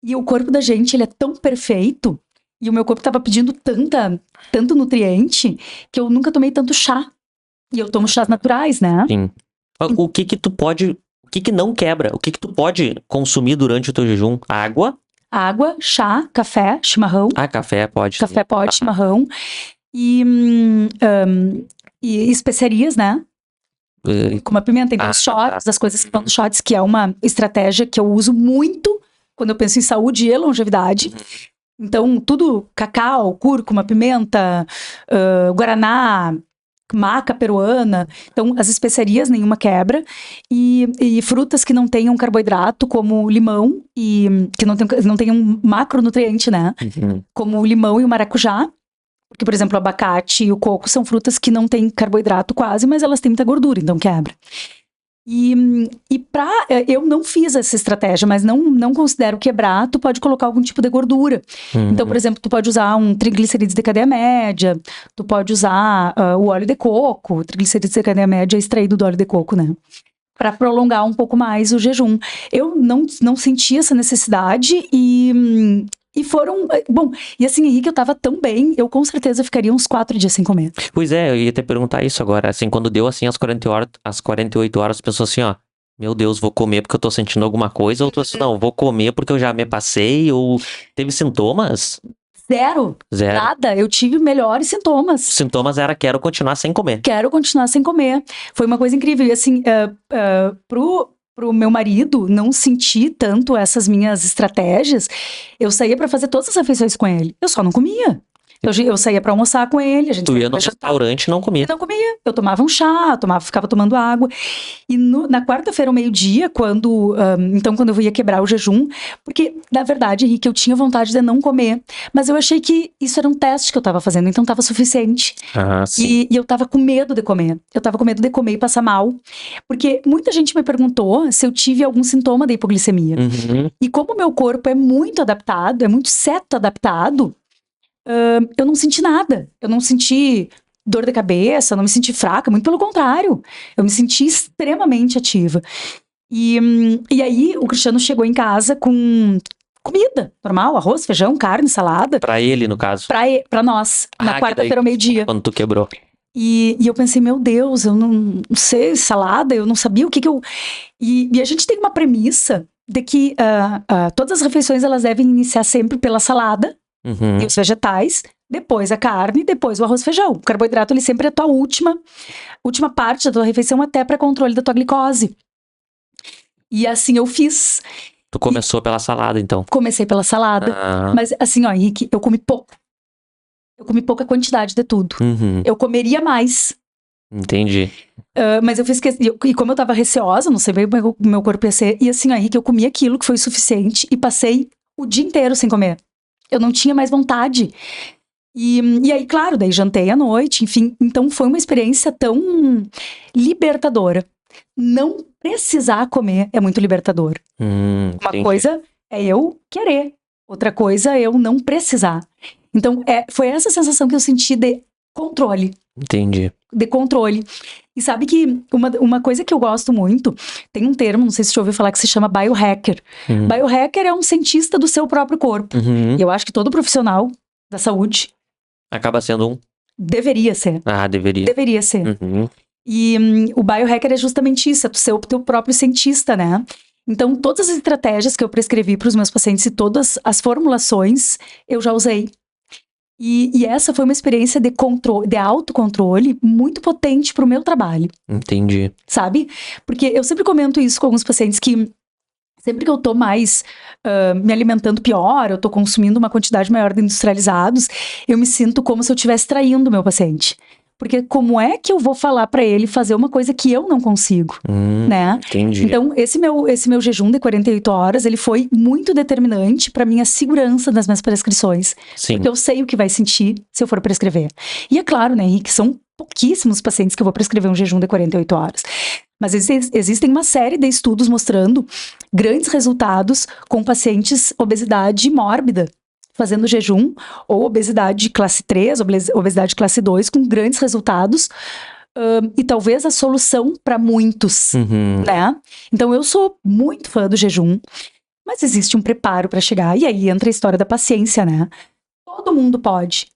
E o corpo da gente, ele é tão perfeito, e o meu corpo tava pedindo tanto nutriente, que eu nunca tomei tanto chá. E eu tomo chás naturais, né? Sim. O que que não quebra? O que tu pode consumir durante o teu jejum? Água? Água, chá, café, chimarrão. Café pode. Café pode, chimarrão. E especiarias, né? Como a pimenta, então os shots, as coisas que estão nos shots, que é uma estratégia que eu uso muito quando eu penso em saúde e longevidade. Então, tudo, cacau, cúrcuma, pimenta, guaraná, maca peruana. Então, as especiarias, nenhuma quebra. E frutas que não tenham carboidrato, como limão, e que não tenham macronutriente, né? Como o limão e o maracujá. Porque, por exemplo, o abacate e o coco são frutas que não têm carboidrato quase, mas elas têm muita gordura, então quebra. Eu não fiz essa estratégia, mas não considero quebrar, tu pode colocar algum tipo de gordura. Então, por exemplo, tu pode usar um triglicerídeos de cadeia média, tu pode usar o óleo de coco, o triglicerídeos de cadeia média é extraído do óleo de coco, né? Para prolongar um pouco mais o jejum. Eu não senti essa necessidade e foram... Bom, e assim, Henrique, eu tava tão bem, eu com certeza ficaria uns 4 dias sem comer. Pois é, eu ia te perguntar isso agora. Assim, quando deu assim as 48 horas, pensou assim, ó. Meu Deus, vou comer porque eu tô sentindo alguma coisa. Ou tu assim, não, vou comer porque eu já me passei. Ou teve sintomas? Zero. Zero. Nada. Eu tive melhores sintomas. Os sintomas era quero continuar sem comer. Quero continuar sem comer. Foi uma coisa incrível. E assim, pro meu marido não sentir tanto essas minhas estratégias, eu saía pra fazer todas as refeições com ele. Eu só não comia. Eu saía pra almoçar com ele, a gente Tu ia no restaurante e não comia. Eu não comia. Eu tomava um chá, ficava tomando água. E na quarta-feira, ao meio-dia, quando eu ia quebrar o jejum, porque, na verdade, Henrique, eu tinha vontade de não comer, mas eu achei que isso era um teste que eu tava fazendo, então tava suficiente. Ah, sim. E eu tava com medo de comer. Eu tava com medo de comer e passar mal. Porque muita gente me perguntou se eu tive algum sintoma de hipoglicemia. Uhum. E como o meu corpo é muito adaptado, é muito ceto-adaptado, eu não senti nada. Eu não senti dor de cabeça, não me senti fraca, muito pelo contrário. Eu me senti extremamente ativa. E aí, o Cristiano chegou em casa com comida normal, arroz, feijão, carne, salada. Pra ele, no caso. Pra nós, na quarta-feira ao meio-dia. Quando tu quebrou. E eu pensei, meu Deus, eu não sei, salada, eu não sabia o que eu... E a gente tem uma premissa de que todas as refeições, elas devem iniciar sempre pela salada, Uhum. e os vegetais, depois a carne, depois o arroz e feijão. O carboidrato, ele sempre é a tua última parte da tua refeição, até para controle da tua glicose. E assim eu fiz. Tu começou pela salada, então. Comecei pela salada. Mas assim, ó, Henrique, eu comi pouco. Eu comi pouca quantidade de tudo. Uhum. Eu comeria mais. Entendi. Mas eu fiz e como eu tava receosa, não sei bem como o meu corpo ia ser, e assim, ó, Henrique, eu comi aquilo que foi suficiente e passei o dia inteiro sem comer. Eu não tinha mais vontade. E aí, claro, daí jantei à noite, enfim. Então foi uma experiência tão libertadora. Não precisar comer é muito libertador. Uma coisa é eu querer, outra coisa é eu não precisar. Então foi essa sensação que eu senti de controle. Entendi. De controle. E sabe que uma coisa que eu gosto muito, tem um termo, não sei se você já ouviu falar, que se chama biohacker. Biohacker é um cientista do seu próprio corpo. E eu acho que todo profissional da saúde acaba sendo um. Deveria ser. Ah, deveria. Deveria ser. E o biohacker é justamente isso, é tu ser o teu próprio cientista, né? Então, todas as estratégias que eu prescrevi para os meus pacientes e todas as formulações, eu já usei. E essa foi uma experiência de autocontrole muito potente pro meu trabalho. Entendi. Sabe? Porque eu sempre comento isso com alguns pacientes que sempre que eu tô mais me alimentando pior, eu tô consumindo uma quantidade maior de industrializados, eu me sinto como se eu estivesse traindo o meu paciente. Porque como é que eu vou falar pra ele fazer uma coisa que eu não consigo, né? Entendi. Então, esse meu jejum de 48 horas, ele foi muito determinante pra minha segurança nas minhas prescrições. Sim. Porque eu sei o que vai sentir se eu for prescrever. E é claro, né, Henrique, são pouquíssimos pacientes que eu vou prescrever um jejum de 48 horas. Mas existem uma série de estudos mostrando grandes resultados com pacientes obesidade mórbida, fazendo jejum, ou obesidade classe 3, obesidade classe 2, com grandes resultados, e talvez a solução para muitos, né? Então, eu sou muito fã do jejum, mas existe um preparo para chegar, e aí entra a história da paciência, né? Todo mundo pode,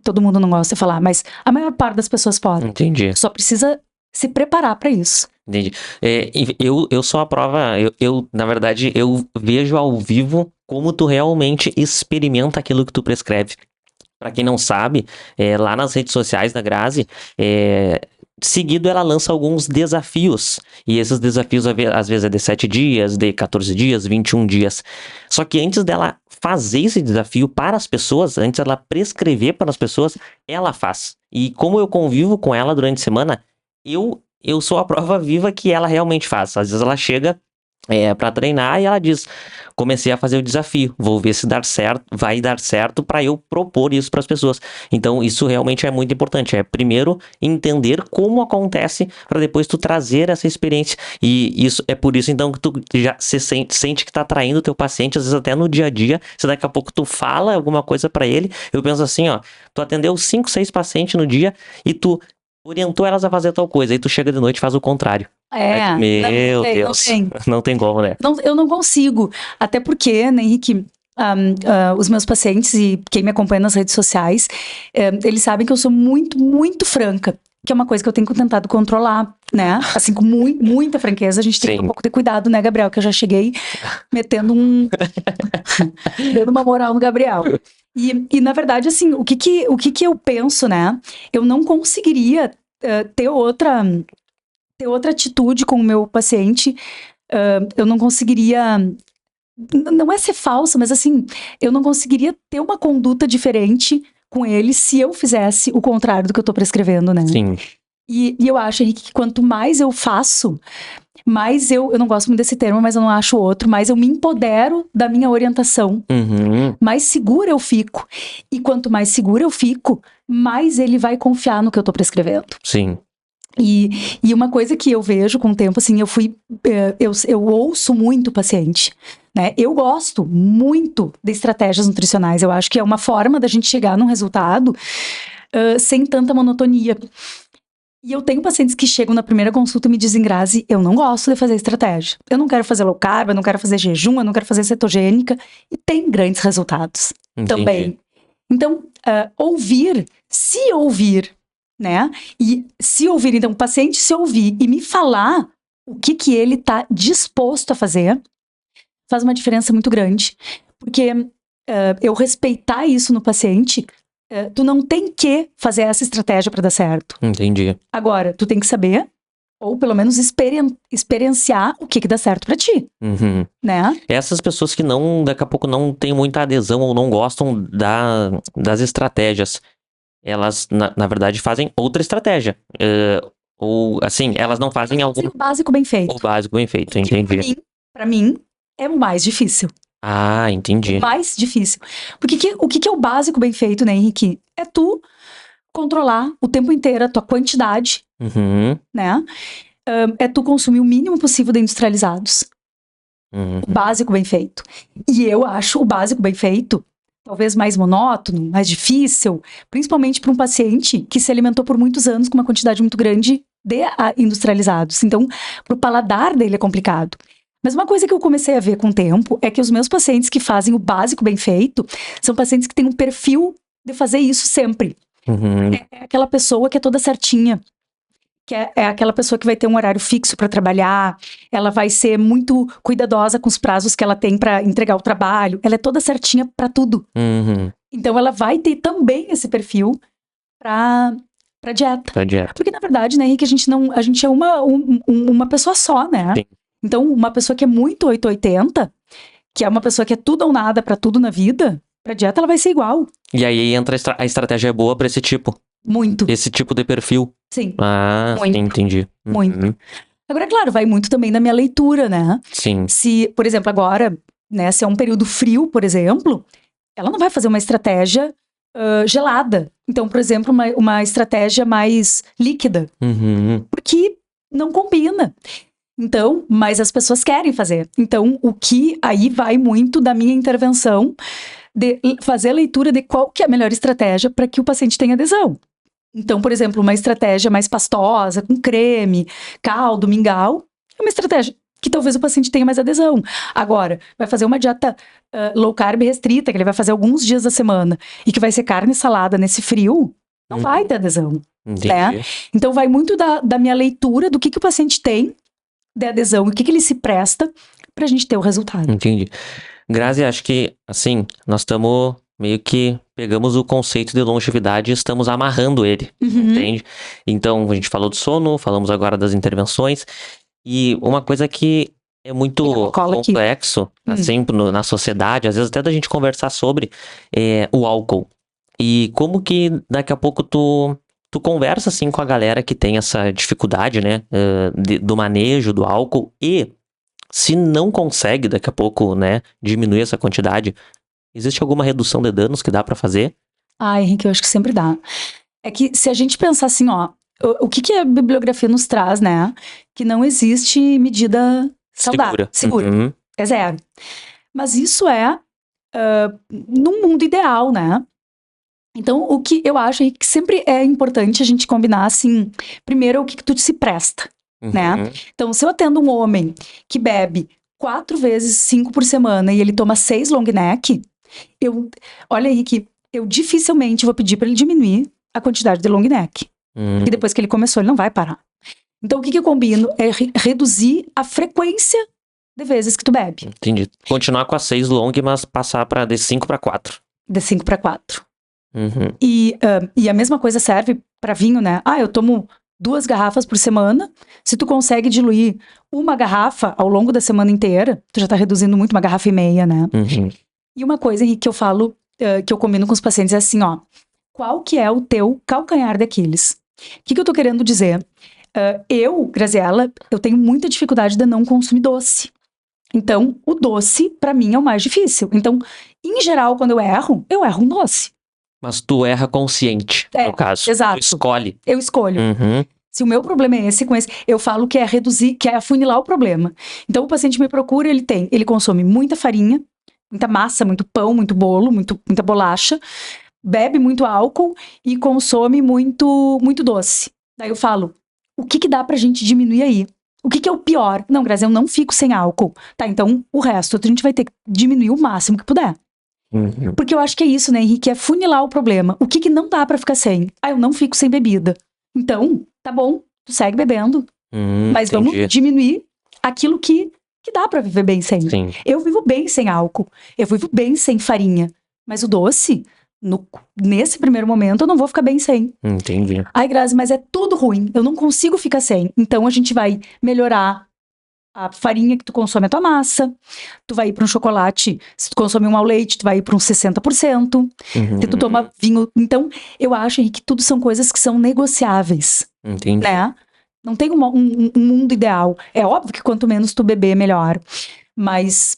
todo mundo não gosta de falar, mas a maior parte das pessoas pode. Entendi. Só precisa se preparar para isso. Entendi. Eu sou a prova, na verdade, eu vejo ao vivo como tu realmente experimenta aquilo que tu prescreve. Pra quem não sabe, lá nas redes sociais da Grazi, seguido ela lança alguns desafios. E esses desafios, às vezes, é de 7 dias, de 14 dias, 21 dias. Só que antes dela fazer esse desafio para as pessoas, antes dela prescrever para as pessoas, ela faz. E como eu convivo com ela durante a semana, eu sou a prova viva que ela realmente faz. Às vezes ela chega para treinar, e ela diz: comecei a fazer o desafio, vou ver se vai dar certo para eu propor isso para as pessoas. Então isso realmente é muito importante, primeiro entender como acontece para depois tu trazer essa experiência. E isso é por isso então que tu já sente que tá atraindo o teu paciente, às vezes até no dia a dia. Se daqui a pouco tu fala alguma coisa para ele, eu penso assim, ó, tu atendeu 5, 6 pacientes no dia e tu orientou elas a fazer tal coisa, aí tu chega de noite e faz o contrário. Meu Deus, não tem como, né? Não, eu não consigo. Até porque, né, Henrique, os meus pacientes e quem me acompanha nas redes sociais, eles sabem que eu sou muito, muito franca. Que é uma coisa que eu tenho tentado controlar, né? Assim, com muita franqueza. A gente tem que ter um pouco de cuidado, né, Gabriel? Que eu já cheguei metendo dando uma moral no Gabriel. E na verdade, assim, o que que eu penso, né? Eu não conseguiria ter outra atitude com o meu paciente. Eu não conseguiria, não é ser falsa, mas assim, eu não conseguiria ter uma conduta diferente com ele se eu fizesse o contrário do que eu tô prescrevendo, né? Sim. E eu acho, Henrique, que quanto mais eu faço, mais eu não gosto muito desse termo, mas eu não acho outro, mais eu me empodero da minha orientação. Mais segura eu fico. E quanto mais segura eu fico, mais ele vai confiar no que eu tô prescrevendo. Sim. E uma coisa que eu vejo com o tempo, assim, eu ouço muito o paciente, né? Eu gosto muito de estratégias nutricionais. Eu acho que é uma forma da gente chegar num resultado sem tanta monotonia. E eu tenho pacientes que chegam na primeira consulta e me dizem: Grazi, eu não gosto de fazer estratégia. Eu não quero fazer low carb, eu não quero fazer jejum, eu não quero fazer cetogênica. E tem grandes resultados. Entendi. Também. Então, se ouvir, né? E se ouvir, então, o paciente se ouvir e me falar o que ele tá disposto a fazer, faz uma diferença muito grande. Porque eu respeitar isso no paciente, tu não tem que fazer essa estratégia para dar certo. Entendi. Agora, tu tem que saber, ou pelo menos experienciar o que dá certo para ti, né? Essas pessoas que não, daqui a pouco não tem muita adesão ou não gostam das estratégias, elas, na verdade, fazem outra estratégia. Ou, assim, elas não fazem algum... O básico bem feito. O básico bem feito, entendi. Pra mim, é o mais difícil. Ah, entendi. O mais difícil. Porque o que é o básico bem feito, né, Henrique? É tu controlar o tempo inteiro a tua quantidade, né? É tu consumir o mínimo possível de industrializados. O básico bem feito. E eu acho o básico bem feito talvez mais monótono, mais difícil, principalmente para um paciente que se alimentou por muitos anos com uma quantidade muito grande de industrializados. Então, pro paladar dele é complicado. Mas uma coisa que eu comecei a ver com o tempo é que os meus pacientes que fazem o básico bem feito são pacientes que têm um perfil de fazer isso sempre. É aquela pessoa que é toda certinha, que é aquela pessoa que vai ter um horário fixo para trabalhar, ela vai ser muito cuidadosa com os prazos que ela tem para entregar o trabalho, ela é toda certinha para tudo. Então ela vai ter também esse perfil para dieta. Porque na verdade, né, Henrique, a gente é uma pessoa só, né? Sim. Então uma pessoa que é muito 880, que é uma pessoa que é tudo ou nada para tudo na vida, para dieta ela vai ser igual. E aí entra a estratégia boa para esse tipo. Muito. Esse tipo de perfil. Sim. Ah, muito. Entendi. Muito. Agora, claro, vai muito também da minha leitura, né? Sim. Se, por exemplo, agora, né, se é um período frio, por exemplo, ela não vai fazer uma estratégia gelada. Então, por exemplo, uma estratégia mais líquida. Porque não combina. Então, mas as pessoas querem fazer. Então, o que aí vai muito da minha intervenção de fazer a leitura de qual que é a melhor estratégia para que o paciente tenha adesão. Então, por exemplo, uma estratégia mais pastosa, com creme, caldo, mingau, é uma estratégia que talvez o paciente tenha mais adesão. Agora, vai fazer uma dieta low carb restrita, que ele vai fazer alguns dias da semana, e que vai ser carne e salada nesse frio, não vai ter adesão. Né? Então, vai muito da minha leitura do que o paciente tem de adesão e o que ele se presta pra gente ter o resultado. Entendi. Grazi, acho que, assim, nós estamos meio que pegamos o conceito de longevidade e estamos amarrando ele, entende? Então, a gente falou do sono, falamos agora das intervenções, e uma coisa que é muito complexo, assim, na sociedade, às vezes até da gente conversar sobre, é o álcool. E como que daqui a pouco tu conversa, assim, com a galera que tem essa dificuldade, né, do manejo do álcool e Se não consegue daqui a pouco, né, diminuir essa quantidade, existe alguma redução de danos que dá pra fazer? Henrique, eu acho que sempre dá. É que se a gente pensar assim, ó, o que que a bibliografia nos traz, né? Que não existe medida saudável, segura. Uhum. É zero. Mas isso é num mundo ideal, né? Então, o que eu acho é que sempre é importante a gente combinar, assim, primeiro, o que tu se presta, né? Uhum. Então, se eu atendo um homem que bebe 4 vezes 5 por semana e ele toma 6 long neck, olha, Henrique, eu dificilmente vou pedir para ele diminuir a quantidade de long neck. Uhum. E depois que ele começou, ele não vai parar. Então, o que eu combino é reduzir a frequência de vezes que tu bebe. Entendi. Continuar com a 6 long, mas passar pra de 5 pra 4. De 5 para 4. Uhum. E a mesma coisa serve para vinho, né? Eu tomo 2 garrafas por semana. Se tu consegue diluir uma garrafa ao longo da semana inteira, tu já tá reduzindo muito, uma garrafa e meia, né? Uhum. E uma coisa, Henrique, que eu falo, que eu combino com os pacientes é assim, ó. Qual que é o teu calcanhar de Aquiles? O que eu tô querendo dizer? Graziela, eu tenho muita dificuldade de não consumir doce. Então, o doce, pra mim, é o mais difícil. Então, em geral, quando eu erro um doce. Mas tu erra consciente, no caso. Exato. Tu escolhe. Eu escolho. Uhum. Se o meu problema é esse, eu falo que é reduzir, que é afunilar o problema. Então, o paciente me procura, ele consome muita farinha, muita massa, muito pão, muito bolo, muita bolacha, bebe muito álcool e consome muito doce. Daí eu falo, o que dá pra gente diminuir aí? O que é o pior? Não, Grazi, eu não fico sem álcool. Tá, então o resto a gente vai ter que diminuir o máximo que puder. Uhum. Porque eu acho que é isso, né, Henrique? É funilar o problema. O que não dá pra ficar sem? Eu não fico sem bebida. Então, tá bom, tu segue bebendo. Mas entendi. vamos diminuir aquilo que dá pra viver bem sem. Sim. Eu vivo bem sem álcool. Eu vivo bem sem farinha. Mas o doce, nesse primeiro momento, eu não vou ficar bem sem. Entendi. Grazi, mas é tudo ruim. Eu não consigo ficar sem. Então, a gente vai melhorar a farinha que tu consome, a tua massa. Tu vai ir para um chocolate. Se tu consome um ao leite, tu vai ir para uns 60%. Uhum. Se tu toma vinho. Então, eu acho que tudo são coisas que são negociáveis. Entendi. Né? Não tem um mundo ideal. É óbvio que quanto menos tu beber, melhor. Mas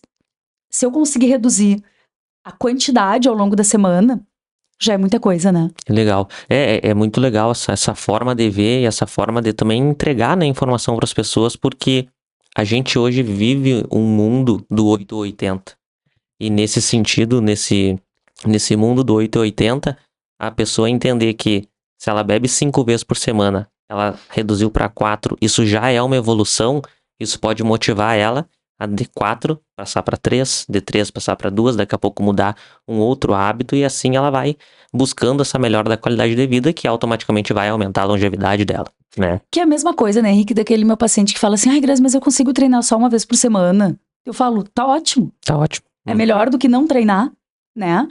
se eu conseguir reduzir a quantidade ao longo da semana, já é muita coisa, né? Legal. É muito legal essa forma de ver e essa forma de também entregar, né, informação para as pessoas, porque a gente hoje vive um mundo do 880. E nesse sentido, nesse mundo do 880, a pessoa entender que se ela bebe 5 vezes por semana, ela reduziu para 4, isso já é uma evolução, isso pode motivar ela a de 4 passar para 3, de 3 passar para 2, daqui a pouco mudar um outro hábito e assim ela vai buscando essa melhora da qualidade de vida que automaticamente vai aumentar a longevidade dela, né? Que é a mesma coisa, né, Henrique, daquele meu paciente que fala assim, Grazi, mas eu consigo treinar só uma vez por semana. Eu falo, tá ótimo. Tá ótimo. É melhor do que não treinar, né?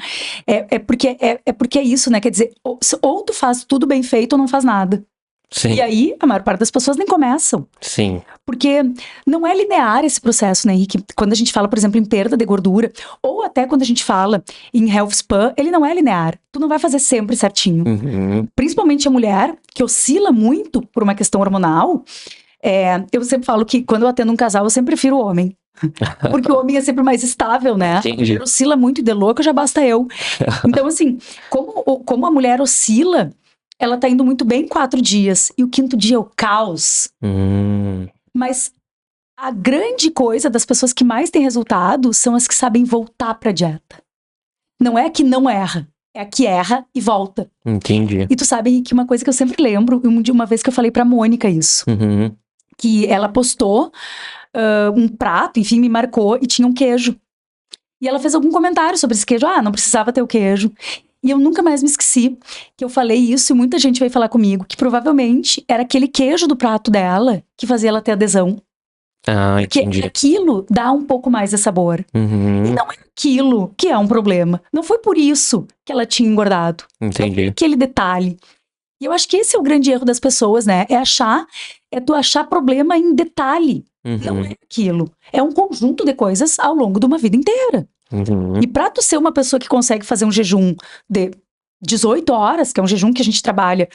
É porque é isso, né? Quer dizer, ou tu faz tudo bem feito ou não faz nada. Sim. E aí, a maior parte das pessoas nem começam. Sim. Porque não é linear esse processo, né, Henrique? Quando a gente fala, por exemplo, em perda de gordura, ou até quando a gente fala em health span, ele não é linear. Tu não vai fazer sempre certinho. Uhum. Principalmente a mulher, que oscila muito por uma questão hormonal. Eu sempre falo que quando eu atendo um casal, eu sempre prefiro o homem. Porque o homem é sempre mais estável, né? Entendi. A mulher oscila muito e de louca já basta eu. Então, assim, como a mulher oscila, ela tá indo muito bem 4 dias. E o 5º dia é o caos. Mas a grande coisa das pessoas que mais têm resultado são as que sabem voltar pra dieta. Não é a que não erra. É a que erra e volta. Entendi. E tu sabe que uma coisa que eu sempre lembro, uma vez que eu falei pra Mônica isso. Uhum. Que ela postou um prato, enfim, me marcou e tinha um queijo. E ela fez algum comentário sobre esse queijo. Não precisava ter o queijo. E eu nunca mais me esqueci que eu falei isso e muita gente veio falar comigo que provavelmente era aquele queijo do prato dela que fazia ela ter adesão. Entendi. Porque aquilo dá um pouco mais de sabor. Uhum. E não é aquilo que é um problema. Não foi por isso que ela tinha engordado. Entendi. Aquele detalhe. E eu acho que esse é o grande erro das pessoas, né? É tu achar problema em detalhe. Uhum. Não é aquilo. É um conjunto de coisas ao longo de uma vida inteira. Uhum. E pra tu ser uma pessoa que consegue fazer um jejum de 18 horas, que é um jejum que a gente trabalha,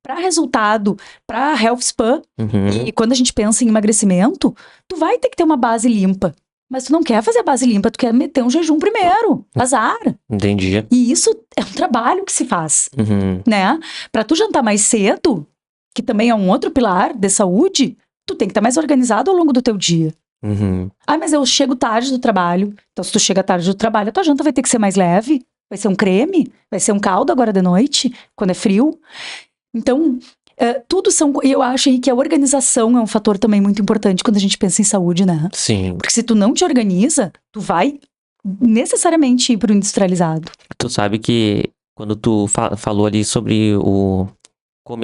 para resultado, para health span, Uhum. e quando a gente pensa em emagrecimento, tu vai ter que ter uma base limpa. Mas tu não quer fazer a base limpa, tu quer meter um jejum primeiro. Azar. Entendi. E isso é um trabalho que se faz, Uhum. né? Pra tu jantar mais cedo, que também é um outro pilar de saúde, tu tem que estar mais organizado ao longo do teu dia. Uhum. Ah, mas eu chego tarde do trabalho. Então, se tu chega tarde do trabalho, a tua janta vai ter que ser mais leve. Vai ser um creme, vai ser um caldo agora de noite, quando é frio. Então, tudo são... E eu acho aí que a organização é um fator também muito importante quando a gente pensa em saúde, né? Sim. Porque se tu não te organiza, tu vai necessariamente ir pro industrializado. Tu sabe que quando tu falou ali sobre o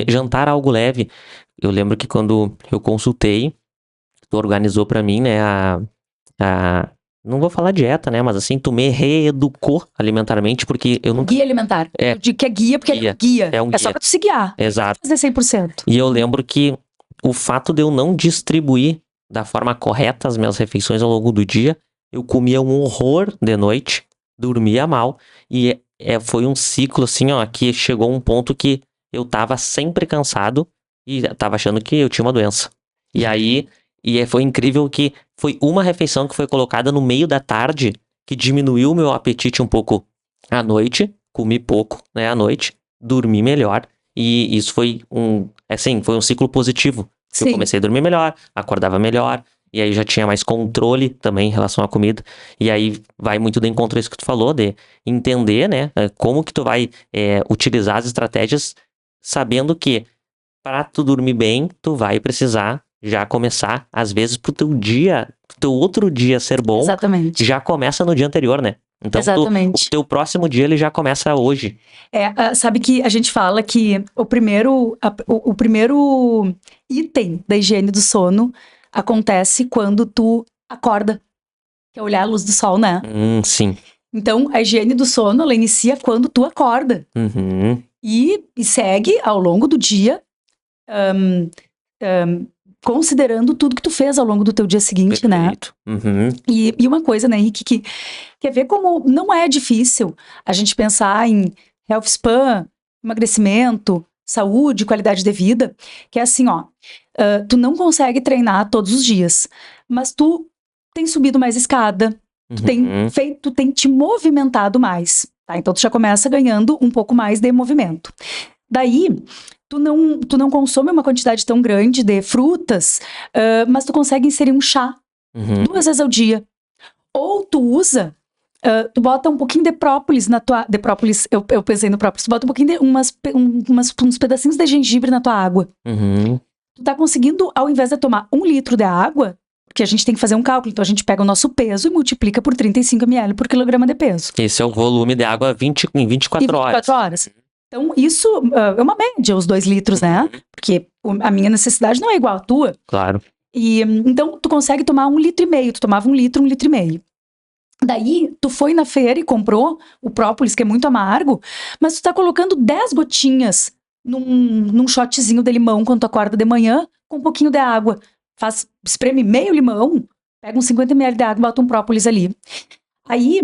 jantar algo leve, eu lembro que quando eu consultei, tu organizou pra mim, né, não vou falar dieta, né, mas assim, tu me reeducou alimentarmente, porque eu nunca... Guia alimentar. É. Eu digo que é guia porque Guia. é guia. É um É só guia. pra tu se guiar. Exato. Fazer 100%. E eu lembro que o fato de eu não distribuir da forma correta as minhas refeições ao longo do dia, eu comia um horror de noite, dormia mal, e foi um ciclo assim, ó, que chegou um ponto que eu tava sempre cansado e tava achando que eu tinha uma doença. E aí, foi incrível que foi uma refeição que foi colocada no meio da tarde que diminuiu o meu apetite um pouco à noite, comi pouco, né, à noite, dormi melhor, e isso foi foi um ciclo positivo. Eu Sim. comecei a dormir melhor, acordava melhor, e aí já tinha mais controle também em relação à comida. E aí vai muito de encontro a isso que tu falou, de entender, né, como que tu vai utilizar as estratégias, sabendo que para tu dormir bem, tu vai precisar já começar, às vezes, pro teu outro dia ser bom, Exatamente. já começa no dia anterior, né? Então, Exatamente. o teu próximo dia, ele já começa hoje. Sabe que a gente fala que o primeiro item da higiene do sono acontece quando tu acorda, que é olhar a luz do sol, né? Sim. Então, a higiene do sono, ela inicia quando tu acorda. Uhum. E segue ao longo do dia, considerando tudo que tu fez ao longo do teu dia seguinte, né? Perfeito. Uhum. E uma coisa, né, Henrique, que quer ver como não é difícil a gente pensar em health span, emagrecimento, saúde, qualidade de vida, que é assim, ó, tu não consegue treinar todos os dias, mas tu tem subido mais escada, tu tem te movimentado mais, tá? Então tu já começa ganhando um pouco mais de movimento. Daí, tu não consome uma quantidade tão grande de frutas, mas tu consegue inserir um chá 2 vezes ao dia. Ou tu usa, tu bota um pouquinho de própolis na tua... De própolis, eu pensei no própolis. Tu bota um pouquinho de uns pedacinhos de gengibre na tua água. Tu tá conseguindo, ao invés de tomar 1 litro de água, porque a gente tem que fazer um cálculo, então a gente pega o nosso peso e multiplica por 35 ml por quilograma de peso. Esse é o volume de água em 24 horas. 24 horas. Então, isso é uma média, os 2 litros, né? Porque a minha necessidade não é igual à tua. Claro. E então, tu consegue tomar 1,5 litro. Tu tomava 1 litro, 1,5 litro. Daí, tu foi na feira e comprou o própolis, que é muito amargo, mas tu tá colocando 10 gotinhas num shotzinho de limão quando tu acorda de manhã, com um pouquinho de água. Espreme meio limão, pega uns 50 ml de água e bota um própolis ali. Aí,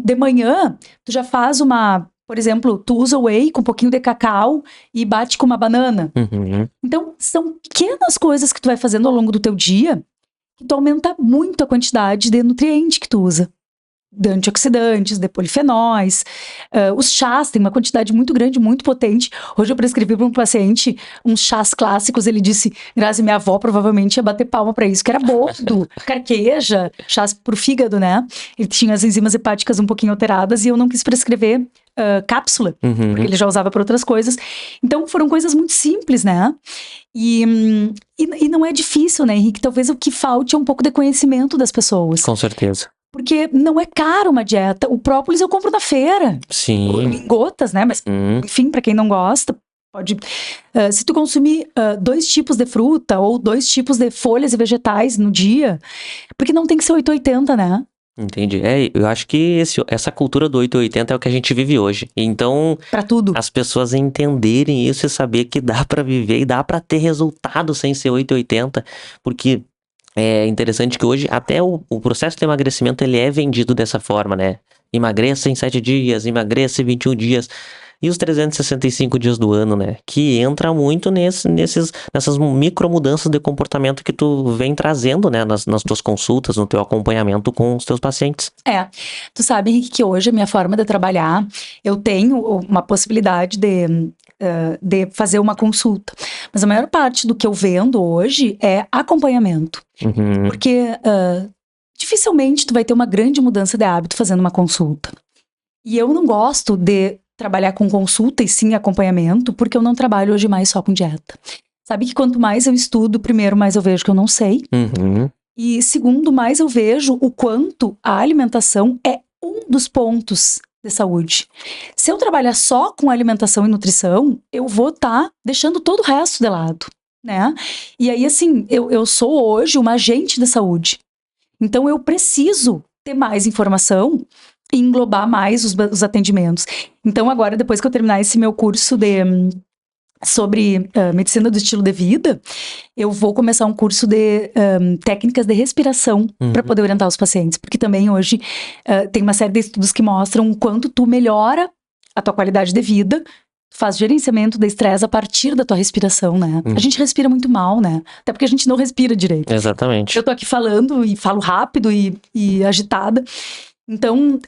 de manhã, tu já faz por exemplo, tu usa whey com um pouquinho de cacau e bate com uma banana. Então, são pequenas coisas que tu vai fazendo ao longo do teu dia que tu aumenta muito a quantidade de nutriente que tu usa. De antioxidantes, de polifenóis. Os chás têm uma quantidade muito grande, muito potente. Hoje eu prescrevi para um paciente uns chás clássicos. Ele disse, Grazi, minha avó provavelmente ia bater palma para isso, que era boldo, carqueja, chás pro fígado, né? Ele tinha as enzimas hepáticas um pouquinho alteradas e eu não quis prescrever cápsula, porque ele já usava para outras coisas. Então foram coisas muito simples, né? E não é difícil, né, Henrique? Talvez o que falte é um pouco de conhecimento das pessoas. Com certeza. Porque não é caro uma dieta. O própolis eu compro na feira. Sim. Em gotas, né? Mas, enfim, para quem não gosta, pode... se tu consumir 2 tipos de fruta ou 2 tipos de folhas e vegetais no dia, porque não tem que ser 880, né? Entendi. Eu acho que essa cultura do 880 é o que a gente vive hoje. Então, pra tudo. As pessoas entenderem isso e saber que dá pra viver e dá pra ter resultado sem ser 880, porque é interessante que hoje até o processo de emagrecimento ele é vendido dessa forma, né? Emagreça em 7 dias, emagreça em 21 dias. E os 365 dias do ano, né? Que entra muito nessas micro mudanças de comportamento que tu vem trazendo, né? Nas tuas consultas, no teu acompanhamento com os teus pacientes. Tu sabe, Henrique, que hoje a minha forma de trabalhar, eu tenho uma possibilidade de fazer uma consulta. Mas a maior parte do que eu vendo hoje é acompanhamento. Uhum. Porque dificilmente tu vai ter uma grande mudança de hábito fazendo uma consulta. E eu não gosto de trabalhar com consulta e sim acompanhamento, porque eu não trabalho hoje mais só com dieta. Sabe que quanto mais eu estudo, primeiro, mais eu vejo que eu não sei. Uhum. E segundo, mais eu vejo o quanto a alimentação é um dos pontos de saúde. Se eu trabalhar só com alimentação e nutrição, eu vou estar deixando todo o resto de lado, né? E aí, assim, eu sou hoje uma agente de saúde. Então, eu preciso ter mais informação e englobar mais os atendimentos. Então, agora, depois que eu terminar esse meu curso sobre medicina do estilo de vida, eu vou começar um curso de técnicas de respiração para poder orientar os pacientes, porque também hoje tem uma série de estudos que mostram o quanto tu melhora a tua qualidade de vida, faz gerenciamento de estresse a partir da tua respiração, né? A gente respira muito mal, né? Até porque a gente não respira direito. Exatamente. Eu tô aqui falando e falo rápido e agitada. Então,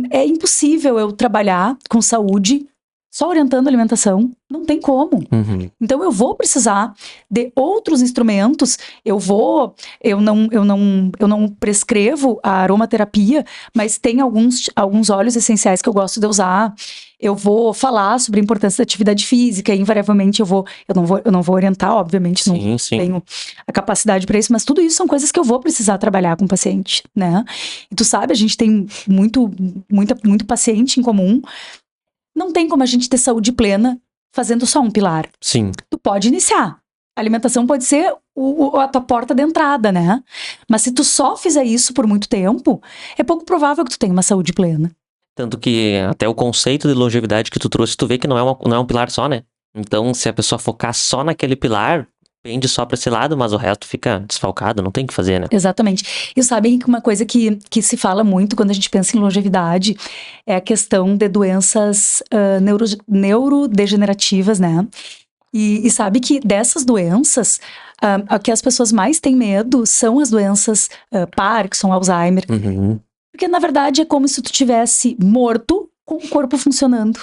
é impossível eu trabalhar com saúde só orientando a alimentação. Não tem como. Uhum. Então, eu vou precisar de outros instrumentos. Eu não prescrevo a aromaterapia, mas tem alguns óleos essenciais que eu gosto de usar. Eu vou falar sobre a importância da atividade física, e invariavelmente eu não vou orientar, obviamente, não tenho a capacidade para isso, mas tudo isso são coisas que eu vou precisar trabalhar com o paciente, né? E tu sabe, a gente tem muito paciente em comum. Não tem como a gente ter saúde plena fazendo só um pilar. Sim. Tu pode iniciar. A alimentação pode ser a tua porta de entrada, né? Mas se tu só fizer isso por muito tempo, é pouco provável que tu tenha uma saúde plena. Tanto que até o conceito de longevidade que tu trouxe, tu vê que não é um pilar só, né? Então, se a pessoa focar só naquele pilar, pende só pra esse lado, mas o resto fica desfalcado, não tem o que fazer, né? Exatamente. E sabem que uma coisa que se fala muito quando a gente pensa em longevidade é a questão de doenças neurodegenerativas, né? E sabe que dessas doenças, a que as pessoas mais têm medo são as doenças Parkinson, Alzheimer. Uhum. Porque, na verdade, é como se tu tivesse morto com o corpo funcionando.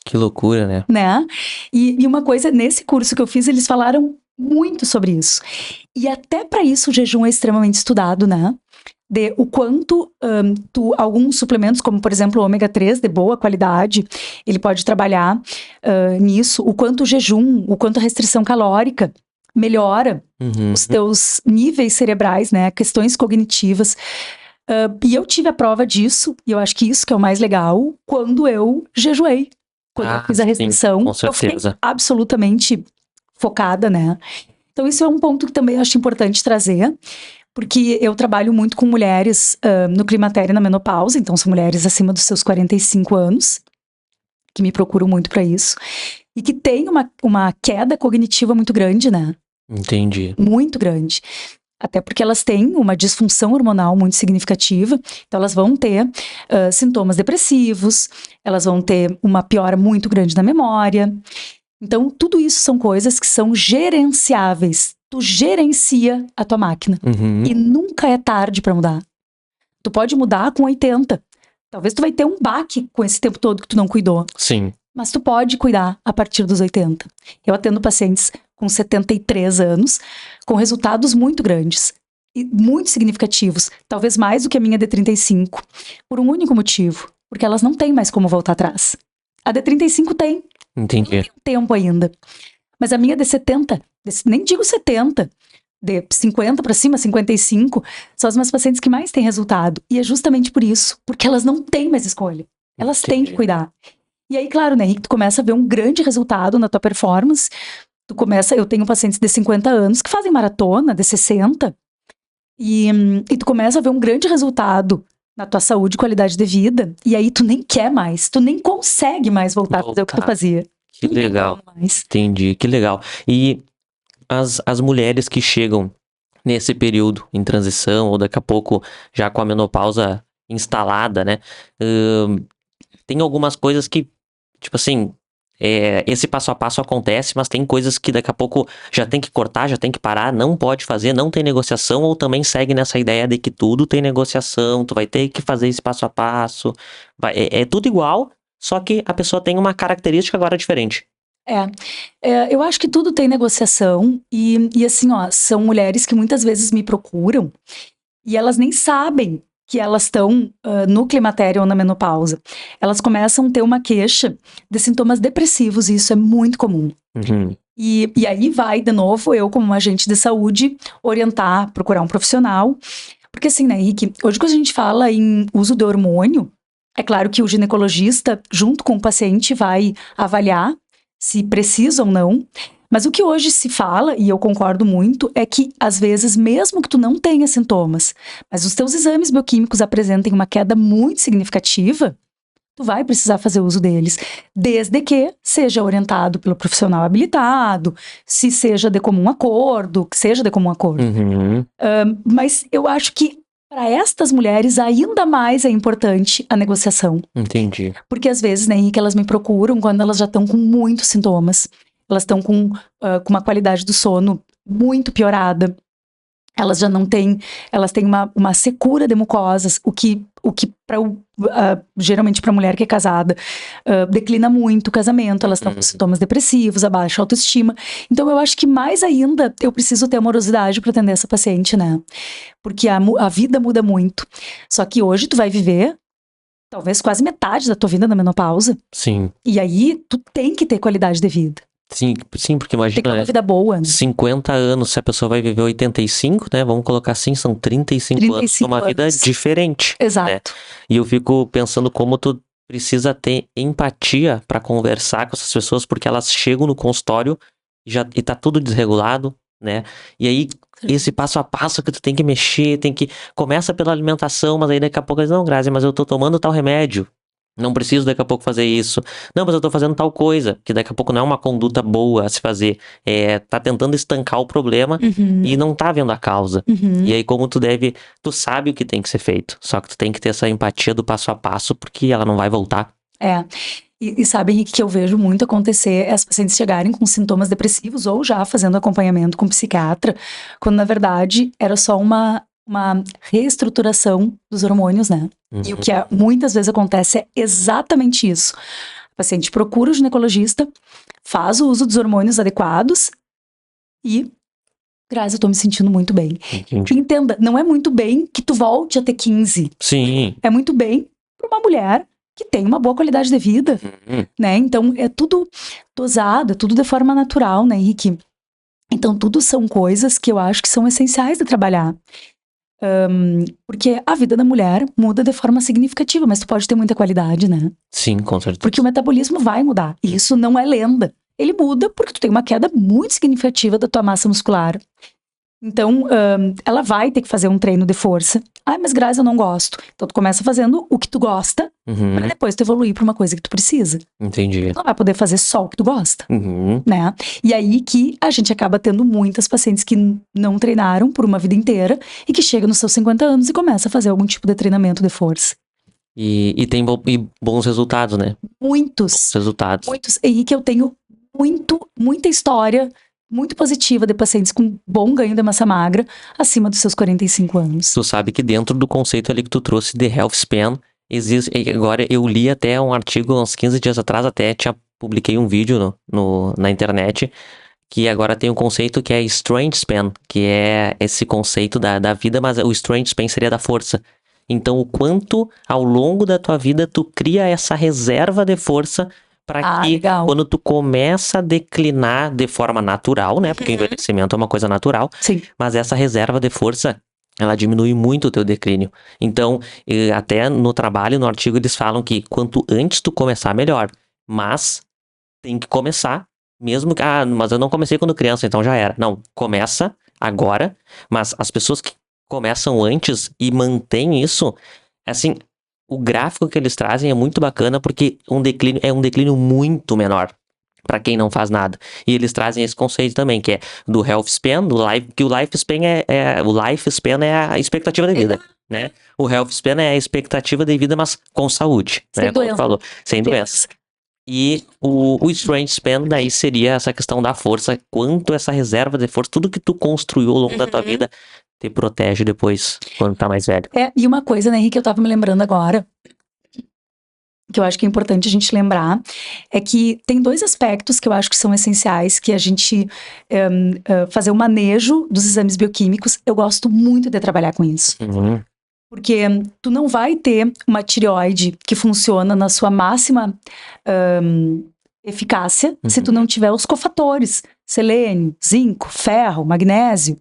Que loucura, né? Né? E uma coisa, nesse curso que eu fiz, eles falaram muito sobre isso. E até para isso o jejum é extremamente estudado, né? De o quanto alguns suplementos, como por exemplo o ômega 3 de boa qualidade, ele pode trabalhar nisso. O quanto o jejum, o quanto a restrição calórica melhora os teus níveis cerebrais, né? Questões cognitivas. E eu tive a prova disso, e eu acho que isso que é o mais legal, quando eu jejuei. Quando eu fiz a restrição, sim, com certeza. eu fiquei absolutamente focada, né? Então isso é um ponto que também acho importante trazer, porque eu trabalho muito com mulheres no climatério e na menopausa, então são mulheres acima dos seus 45 anos, que me procuram muito para isso, e que tem uma queda cognitiva muito grande, né? Entendi. Muito grande. Até porque elas têm uma disfunção hormonal muito significativa, então elas vão ter sintomas depressivos, elas vão ter uma piora muito grande da memória. Então, tudo isso são coisas que são gerenciáveis. Tu gerencia a tua máquina. E nunca é tarde para mudar. Tu pode mudar com 80. Talvez tu vai ter um baque com esse tempo todo que tu não cuidou. Sim. Mas tu pode cuidar a partir dos 80. Eu atendo pacientes com 73 anos, com resultados muito grandes e muito significativos, talvez mais do que a minha de 35, por um único motivo, porque elas não têm mais como voltar atrás. A de 35 tem. Entendi. Não tem tempo ainda. Mas a minha de 70, nem digo 70, de 50 para cima, 55, são as minhas pacientes que mais têm resultado. E é justamente por isso, porque elas não têm mais escolha. Elas têm que cuidar. E aí, claro, né, Henrique, tu começa a ver um grande resultado na tua performance. Eu tenho pacientes de 50 anos que fazem maratona, de 60, e tu começa a ver um grande resultado na tua saúde e qualidade de vida, e aí tu nem quer mais, tu nem consegue mais voltar a fazer o que tu fazia. Que legal. Entendi, que legal. E as mulheres que chegam nesse período em transição, ou daqui a pouco já com a menopausa instalada, né? Tem algumas coisas que Tipo assim, esse passo a passo acontece, mas tem coisas que daqui a pouco já tem que cortar, já tem que parar, não pode fazer, não tem negociação, ou também segue nessa ideia de que tudo tem negociação, tu vai ter que fazer esse passo a passo. É tudo igual, só que a pessoa tem uma característica agora diferente. Eu acho que tudo tem negociação e assim, ó, são mulheres que muitas vezes me procuram e elas nem sabem que elas estão no climatério ou na menopausa. Elas começam a ter uma queixa de sintomas depressivos e isso é muito comum. Uhum. E aí vai, de novo, eu como agente de saúde, orientar, procurar um profissional. Porque assim, né, Henrique, hoje quando a gente fala em uso de hormônio, é claro que o ginecologista, junto com o paciente, vai avaliar se precisa ou não. Mas o que hoje se fala, e eu concordo muito, é que às vezes, mesmo que tu não tenha sintomas, mas os teus exames bioquímicos apresentem uma queda muito significativa, tu vai precisar fazer uso deles, desde que seja orientado pelo profissional habilitado, se seja de comum acordo, que seja de comum acordo. Uhum. Mas eu acho que para estas mulheres ainda mais é importante a negociação. Entendi. Porque às vezes, né, Henrique, elas me procuram quando elas já estão com muitos sintomas. Elas estão com uma qualidade do sono muito piorada. Elas já não têm, elas têm uma secura de mucosas, o que geralmente para mulher que é casada, declina muito o casamento, elas estão com sintomas depressivos, a baixa autoestima. Então eu acho que mais ainda eu preciso ter amorosidade para atender essa paciente, né? Porque a vida muda muito. Só que hoje tu vai viver talvez quase metade da tua vida na menopausa. Sim. E aí tu tem que ter qualidade de vida. Sim, porque Tem que ter imagina, uma né? vida boa, né? 50 anos, se a pessoa vai viver 85, né? Vamos colocar assim, são 35 anos 35 numa vida anos. diferente. Exato. E eu fico pensando como tu precisa ter empatia pra conversar com essas pessoas, porque elas chegam no consultório e tá tudo desregulado, né? E aí, esse passo a passo que tu tem que mexer, começa pela alimentação, mas aí daqui a pouco eles, não, Grazi, mas eu tô tomando tal remédio. Não preciso daqui a pouco fazer isso. Não, mas eu tô fazendo tal coisa, que daqui a pouco não é uma conduta boa a se fazer. Tá tentando estancar o problema e não tá vendo a causa. E aí, tu sabe o que tem que ser feito. Só que tu tem que ter essa empatia do passo a passo, porque ela não vai voltar. E sabe, Henrique, que eu vejo muito acontecer as pacientes chegarem com sintomas depressivos ou já fazendo acompanhamento com psiquiatra, quando na verdade era só uma reestruturação dos hormônios, né? E o que muitas vezes acontece é exatamente isso. O paciente procura o ginecologista, faz o uso dos hormônios adequados e, Grazi, eu tô me sentindo muito bem. Entendi. Entenda, não é muito bem que tu volte a ter 15. Sim. É muito bem para uma mulher que tem uma boa qualidade de vida, né? Então, é tudo dosado, é tudo de forma natural, né, Henrique? Então, tudo são coisas que eu acho que são essenciais de trabalhar. Porque a vida da mulher muda de forma significativa, mas tu pode ter muita qualidade, né? Sim, com certeza. Porque o metabolismo vai mudar, e isso não é lenda. Ele muda porque tu tem uma queda muito significativa da tua massa muscular. Então, ela vai ter que fazer um treino de força. Ah, mas Grazi, eu não gosto. Então, tu começa fazendo o que tu gosta, pra depois tu evoluir pra uma coisa que tu precisa. Entendi. Tu não vai poder fazer só o que tu gosta, né? E aí que a gente acaba tendo muitas pacientes que não treinaram por uma vida inteira e que chegam nos seus 50 anos e começa a fazer algum tipo de treinamento de força. E tem bons resultados, né? Muitos. Bons resultados. Muitos. Henrique, eu tenho muita história muito positiva de pacientes com bom ganho de massa magra acima dos seus 45 anos. Tu sabe que dentro do conceito ali que tu trouxe de Health Span, existe, agora eu li até um artigo uns 15 dias atrás, até publiquei um vídeo na internet, que agora tem um conceito que é Strength Span, que é esse conceito da vida, mas o Strength Span seria da força. Então, o quanto ao longo da tua vida tu cria essa reserva de força para que legal. quando tu começa a declinar de forma natural, né? Porque o envelhecimento é uma coisa natural. Sim. Mas essa reserva de força, ela diminui muito o teu declínio. Então, até no trabalho, no artigo, eles falam que quanto antes tu começar, melhor. Mas tem que começar, mesmo que... Ah, mas eu não comecei quando criança, então já era. Não, começa agora, mas as pessoas que começam antes e mantêm isso, assim... O gráfico que eles trazem é muito bacana porque é um declínio muito menor para quem não faz nada. E eles trazem esse conceito também, que é do health span, que o lifespan o lifespan é a expectativa de vida, né? O health span é a expectativa de vida, mas com saúde, Sem né? Como tu doença. falou, sem doença. E o Strength Span daí seria essa questão da força, quanto essa reserva de força, tudo que tu construiu ao longo da tua vida, te protege depois, quando tá mais velho. E uma coisa, né, Henrique, eu tava me lembrando agora, que eu acho que é importante a gente lembrar, é que tem dois aspectos que eu acho que são essenciais, que a gente fazer o manejo dos exames bioquímicos. Eu gosto muito de trabalhar com isso. Uhum. Porque tu não vai ter uma tireoide que funciona na sua máxima eficácia se tu não tiver os cofatores, selênio, zinco, ferro, magnésio.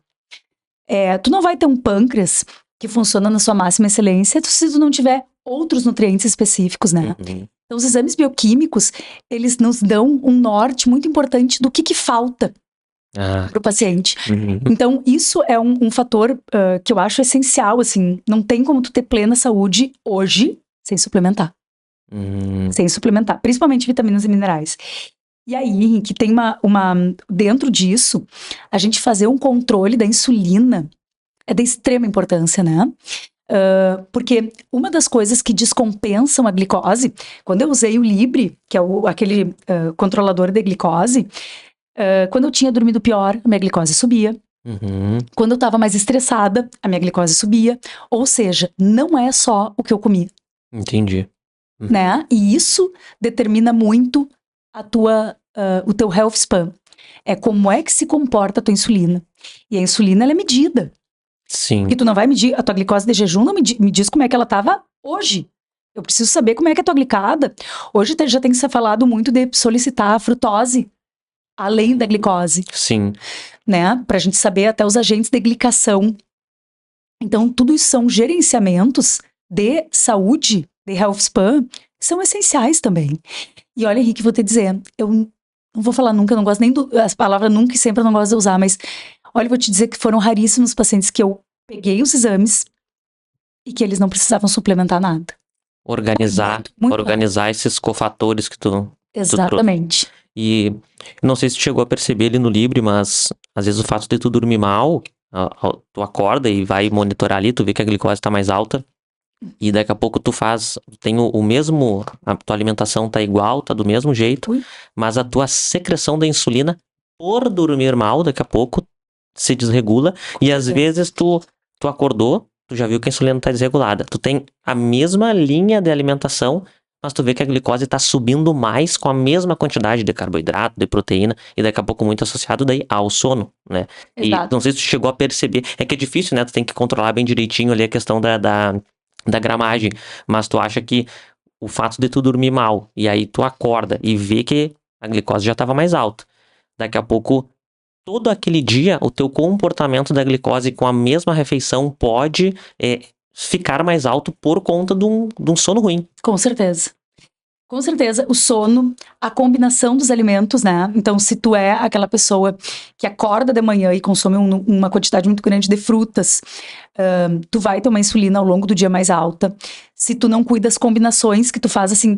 Tu não vai ter um pâncreas que funciona na sua máxima excelência se tu não tiver outros nutrientes específicos, né? Uhum. Então, os exames bioquímicos, eles nos dão um norte muito importante do que falta para o paciente. Uhum. Então, isso é um fator que eu acho essencial, assim. Não tem como tu ter plena saúde hoje sem suplementar. Sem suplementar, principalmente vitaminas e minerais. E aí, Henrique, tem dentro disso, a gente fazer um controle da insulina é de extrema importância, né? Porque uma das coisas que descompensam a glicose, quando eu usei o Libre, que é aquele controlador de glicose, quando eu tinha dormido pior, a minha glicose subia. Uhum. Quando eu tava mais estressada, a minha glicose subia. Ou seja, não é só o que eu comi. Entendi. Né? E isso determina muito o teu health span. É como é que se comporta a tua insulina. E a insulina, ela é medida. Sim. Porque tu não vai medir a tua glicose de jejum, não me diz como é que ela tava hoje. Eu preciso saber como é que é a tua glicada. Hoje já tem se falado muito de solicitar a frutose, além da glicose. Sim. Né? Pra gente saber até os agentes de glicação. Então, tudo isso são gerenciamentos de saúde, de health span, que são essenciais também. E olha, Henrique, vou te dizer, eu não vou falar nunca, eu não gosto nem as palavras nunca e sempre eu não gosto de usar, mas olha, eu vou te dizer que foram raríssimos pacientes que eu peguei os exames e que eles não precisavam suplementar nada. Organizar Muito esses cofatores que tu Exatamente. trouxe. E não sei se tu chegou a perceber ali no Libre, mas às vezes o fato de tu dormir mal, tu acorda e vai monitorar ali, tu vê que a glicose tá mais alta, e daqui a pouco tem o mesmo, a tua alimentação tá igual, tá do mesmo jeito, mas a tua secreção da insulina, por dormir mal, daqui a pouco se desregula, e às vezes tu acordou, tu já viu que a insulina tá desregulada, tu tem a mesma linha de alimentação, mas tu vê que a glicose tá subindo mais com a mesma quantidade de carboidrato, de proteína, e daqui a pouco muito associado daí ao sono, né? Exato. E não sei se tu chegou a perceber, é que é difícil, né? Tu tem que controlar bem direitinho ali a questão da gramagem, mas tu acha que o fato de tu dormir mal, e aí tu acorda e vê que a glicose já estava mais alta, daqui a pouco, todo aquele dia, o teu comportamento da glicose com a mesma refeição pode ficar mais alto por conta de um sono ruim. Com certeza. Com certeza, o sono, a combinação dos alimentos, né? Então, se tu é aquela pessoa que acorda de manhã e consome uma quantidade muito grande de frutas, tu vai ter uma insulina ao longo do dia mais alta. Se tu não cuida das combinações que tu faz, assim,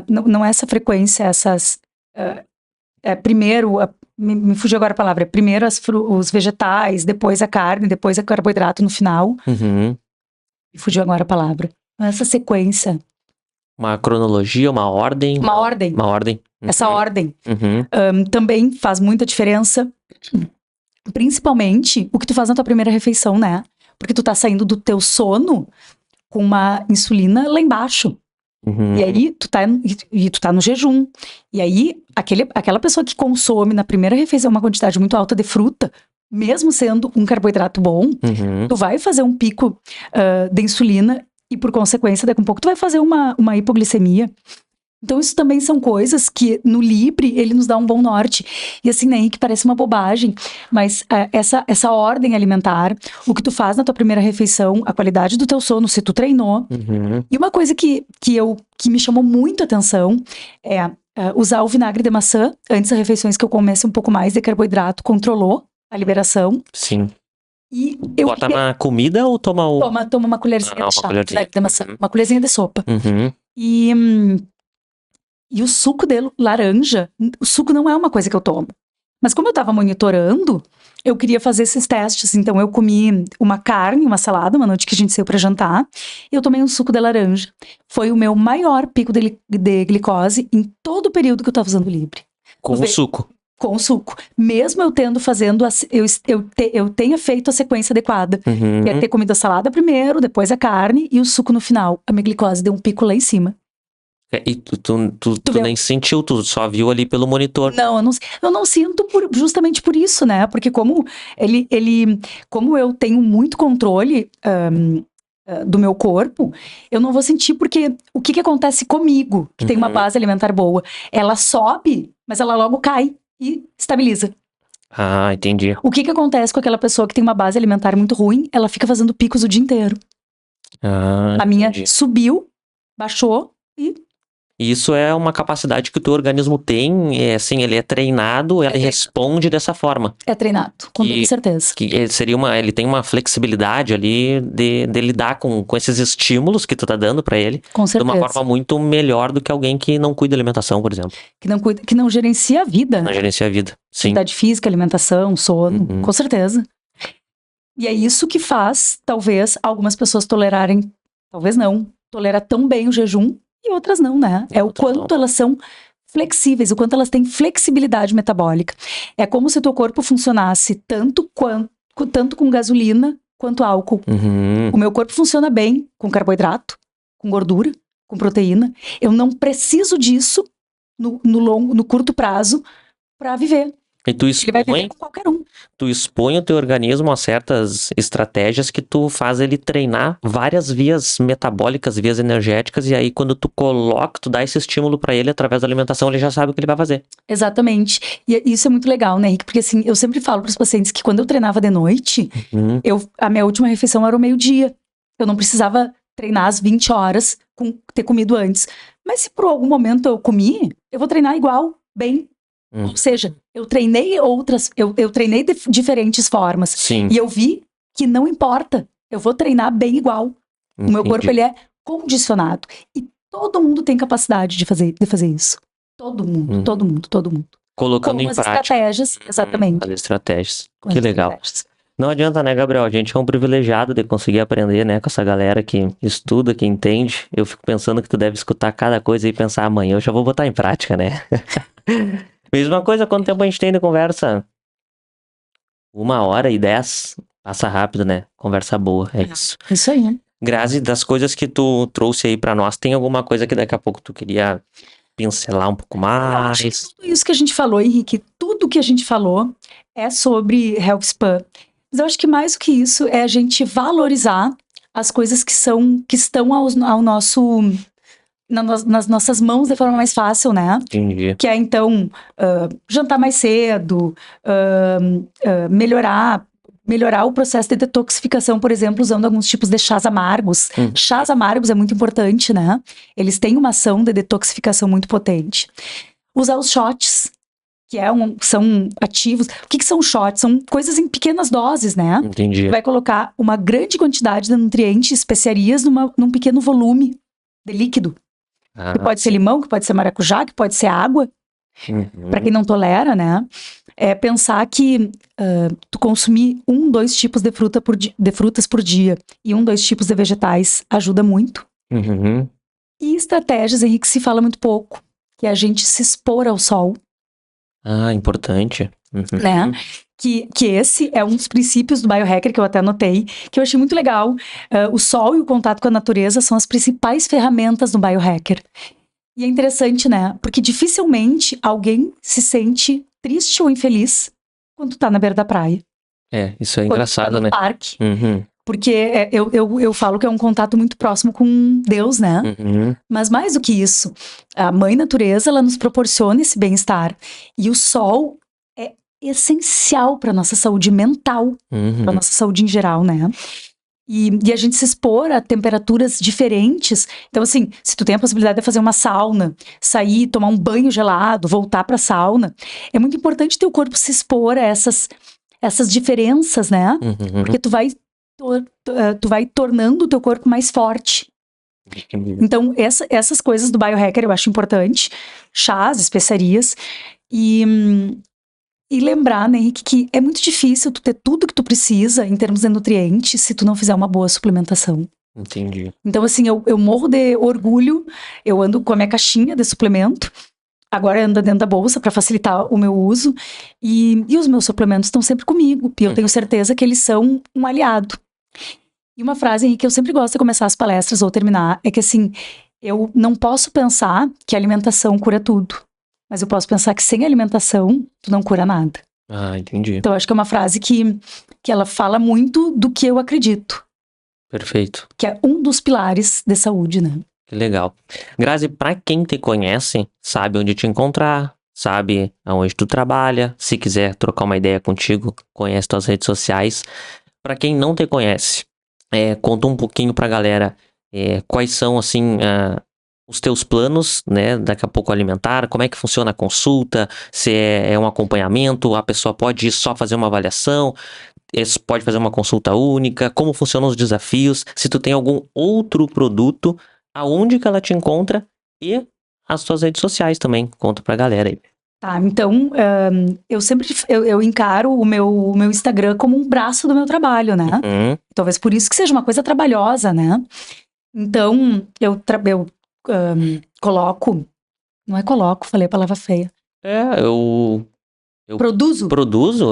não é essa frequência, primeiro, me fugiu agora a palavra, primeiro os vegetais, depois a carne, depois o carboidrato no final. Uhum. Me fugiu agora a palavra. Essa sequência. Uma cronologia, uma ordem. Uma ordem. Uhum. Essa ordem Uhum. também faz muita diferença. Principalmente o que tu faz na tua primeira refeição, né? Porque tu tá saindo do teu sono com uma insulina lá embaixo. Uhum. E aí tu tá no jejum. E aí aquela pessoa que consome na primeira refeição uma quantidade muito alta de fruta, mesmo sendo um carboidrato bom, tu vai fazer um pico de insulina e, por consequência, daqui a um pouco tu vai fazer uma hipoglicemia. Então, isso também são coisas que, no Libre, ele nos dá um bom norte. E assim, né, que parece uma bobagem, mas essa ordem alimentar, o que tu faz na tua primeira refeição, a qualidade do teu sono, se tu treinou. E uma coisa que me chamou muito a atenção é usar o vinagre de maçã antes das refeições, que eu comesse um pouco mais de carboidrato, controlou a liberação. Sim. E bota na comida ou toma o... Toma uma colherzinha de chá, vinagre de maçã, uma colherzinha de sopa. Uhum. E o suco de laranja, o suco não é uma coisa que eu tomo. Mas como eu tava monitorando, eu queria fazer esses testes. Então, eu comi uma carne, uma salada, uma noite que a gente saiu pra jantar, e eu tomei um suco de laranja. Foi o meu maior pico de glicose em todo o período que eu tava usando Libre. Com o suco. Com o suco. Mesmo eu eu tenha feito a sequência adequada. Uhum. Que é ter comido a salada primeiro, depois a carne e o suco no final. A minha glicose deu um pico lá em cima. E tu nem sentiu, tu só viu ali pelo monitor. Não, eu não sinto justamente por isso, né? Porque como como eu tenho muito controle do meu corpo, eu não vou sentir porque o que acontece comigo, que tem uma base alimentar boa? Ela sobe, mas ela logo cai e estabiliza. Ah, entendi. O que acontece com aquela pessoa que tem uma base alimentar muito ruim? Ela fica fazendo picos o dia inteiro. Ah, A minha entendi. subiu, baixou e Isso é uma capacidade que o teu organismo tem, assim, ele é treinado, ele responde dessa forma. é treinado, com toda certeza. Que ele tem uma flexibilidade ali de lidar com esses estímulos que tu tá dando pra ele. Com De certeza. uma forma muito melhor do que alguém que não cuida da alimentação, por exemplo. Que não cuida, que não gerencia a vida, Não né? gerencia a vida. Sim. Atividade física, alimentação, sono, Uhum. com certeza. E é isso que faz, talvez, algumas pessoas tolerarem, talvez não, tolerar tão bem o jejum e outras não, né? É o quanto elas são flexíveis, o quanto elas têm flexibilidade metabólica. É como se o teu corpo funcionasse tanto com gasolina quanto álcool. Uhum. O meu corpo funciona bem com carboidrato, com gordura, com proteína. Eu não preciso disso no curto prazo para viver. E tu Ele vai viver com qualquer um. Tu expõe o teu organismo a certas estratégias que tu faz ele treinar várias vias metabólicas, vias energéticas, e aí quando tu dá esse estímulo pra ele através da alimentação, ele já sabe o que ele vai fazer. Exatamente. E isso é muito legal, né, Henrique? Porque assim, eu sempre falo para os pacientes que quando eu treinava de noite, a minha última refeição era o meio-dia. Eu não precisava treinar às 20 horas com ter comido antes. Mas se por algum momento eu comi, eu vou treinar igual, bem. Ou seja, eu treinei eu treinei de diferentes formas. Sim. E eu vi que não importa, eu vou treinar bem igual. O meu corpo, ele é condicionado. E todo mundo tem capacidade de fazer isso. Todo mundo, todo mundo, todo mundo. Colocando em as prática. estratégias, exatamente. As estratégias. Com Que as legal. estratégias. Não adianta, né, Gabriel? A gente é um privilegiado de conseguir aprender, né, com essa galera que estuda, que entende. Eu fico pensando que tu deve escutar cada coisa e pensar, amanhã eu já vou botar em prática, né? Mesma coisa, quanto tempo a gente tem de conversa? 1h10. Passa rápido, né? Conversa boa, é isso. Isso aí. Grazi, das coisas que tu trouxe aí pra nós, tem alguma coisa que daqui a pouco tu queria pincelar um pouco mais? Tudo isso que a gente falou, Henrique, tudo que a gente falou é sobre Health Span. Mas eu acho que mais do que isso é a gente valorizar as coisas que estão ao nosso... nas nossas mãos de forma mais fácil, né? Entendi. Que é, então, jantar mais cedo, melhorar o processo de detoxificação, por exemplo, usando alguns tipos de chás amargos. Chás amargos é muito importante, né? Eles têm uma ação de detoxificação muito potente. Usar os shots, que são ativos. O que são shots? São coisas em pequenas doses, né? Entendi. Vai colocar uma grande quantidade de nutrientes, especiarias num pequeno volume de líquido. Que pode ser limão, que pode ser maracujá, que pode ser água. Para quem não tolera, né? É pensar que tu consumir 2 tipos de frutas por dia e 2 tipos de vegetais ajuda muito. E estratégias, Henrique, se fala muito pouco, que é a gente se expor ao sol. Importante. Né? Que esse é um dos princípios do biohacker que eu até anotei, que eu achei muito legal. O sol e o contato com a natureza são as principais ferramentas do biohacker. E é interessante, né? Porque dificilmente alguém se sente triste ou infeliz quando tá na beira da praia. Isso é engraçado, tá no né? Parque. Porque eu falo que é um contato muito próximo com Deus, né? Mas mais do que isso, a mãe natureza, ela nos proporciona esse bem-estar. E o sol é essencial para nossa saúde mental, para nossa saúde em geral, né? E a gente se expor a temperaturas diferentes. Então, assim, se tu tem a possibilidade de fazer uma sauna, sair, tomar um banho gelado, voltar pra sauna, é muito importante teu corpo se expor a essas diferenças, né? Porque tu vai tornando o teu corpo mais forte. Então, essas coisas do biohacker eu acho importante. Chás, especiarias. E E lembrar, né, Henrique, que é muito difícil tu ter tudo que tu precisa em termos de nutrientes se tu não fizer uma boa suplementação. Entendi. Então, assim, eu morro de orgulho, eu ando com a minha caixinha de suplemento, agora anda dentro da bolsa para facilitar o meu uso, e os meus suplementos estão sempre comigo, e eu tenho certeza que eles são um aliado. E uma frase, Henrique, que eu sempre gosto de começar as palestras ou terminar, é que assim, eu não posso pensar que a alimentação cura tudo, mas eu posso pensar que sem alimentação, tu não cura nada. Ah, entendi. Então, eu acho que é uma frase que ela fala muito do que eu acredito, Perfeito. que é um dos pilares de saúde, né? Que legal. Grazi, pra quem te conhece, sabe onde te encontrar, sabe aonde tu trabalha, se quiser trocar uma ideia contigo, conhece tuas redes sociais. Pra quem não te conhece, conta um pouquinho pra galera quais são, assim, os teus planos, né? Daqui a pouco alimentar, como é que funciona a consulta, se é um acompanhamento, a pessoa pode ir só fazer uma avaliação, pode fazer uma consulta única, como funcionam os desafios, se tu tem algum outro produto, aonde que ela te encontra e as tuas redes sociais também, conta pra galera aí. Tá, então, eu sempre eu encaro o meu Instagram como um braço do meu trabalho, né? Talvez por isso que seja uma coisa trabalhosa, né? Então, eu coloco, não é coloco, falei a palavra feia. Eu Produzo.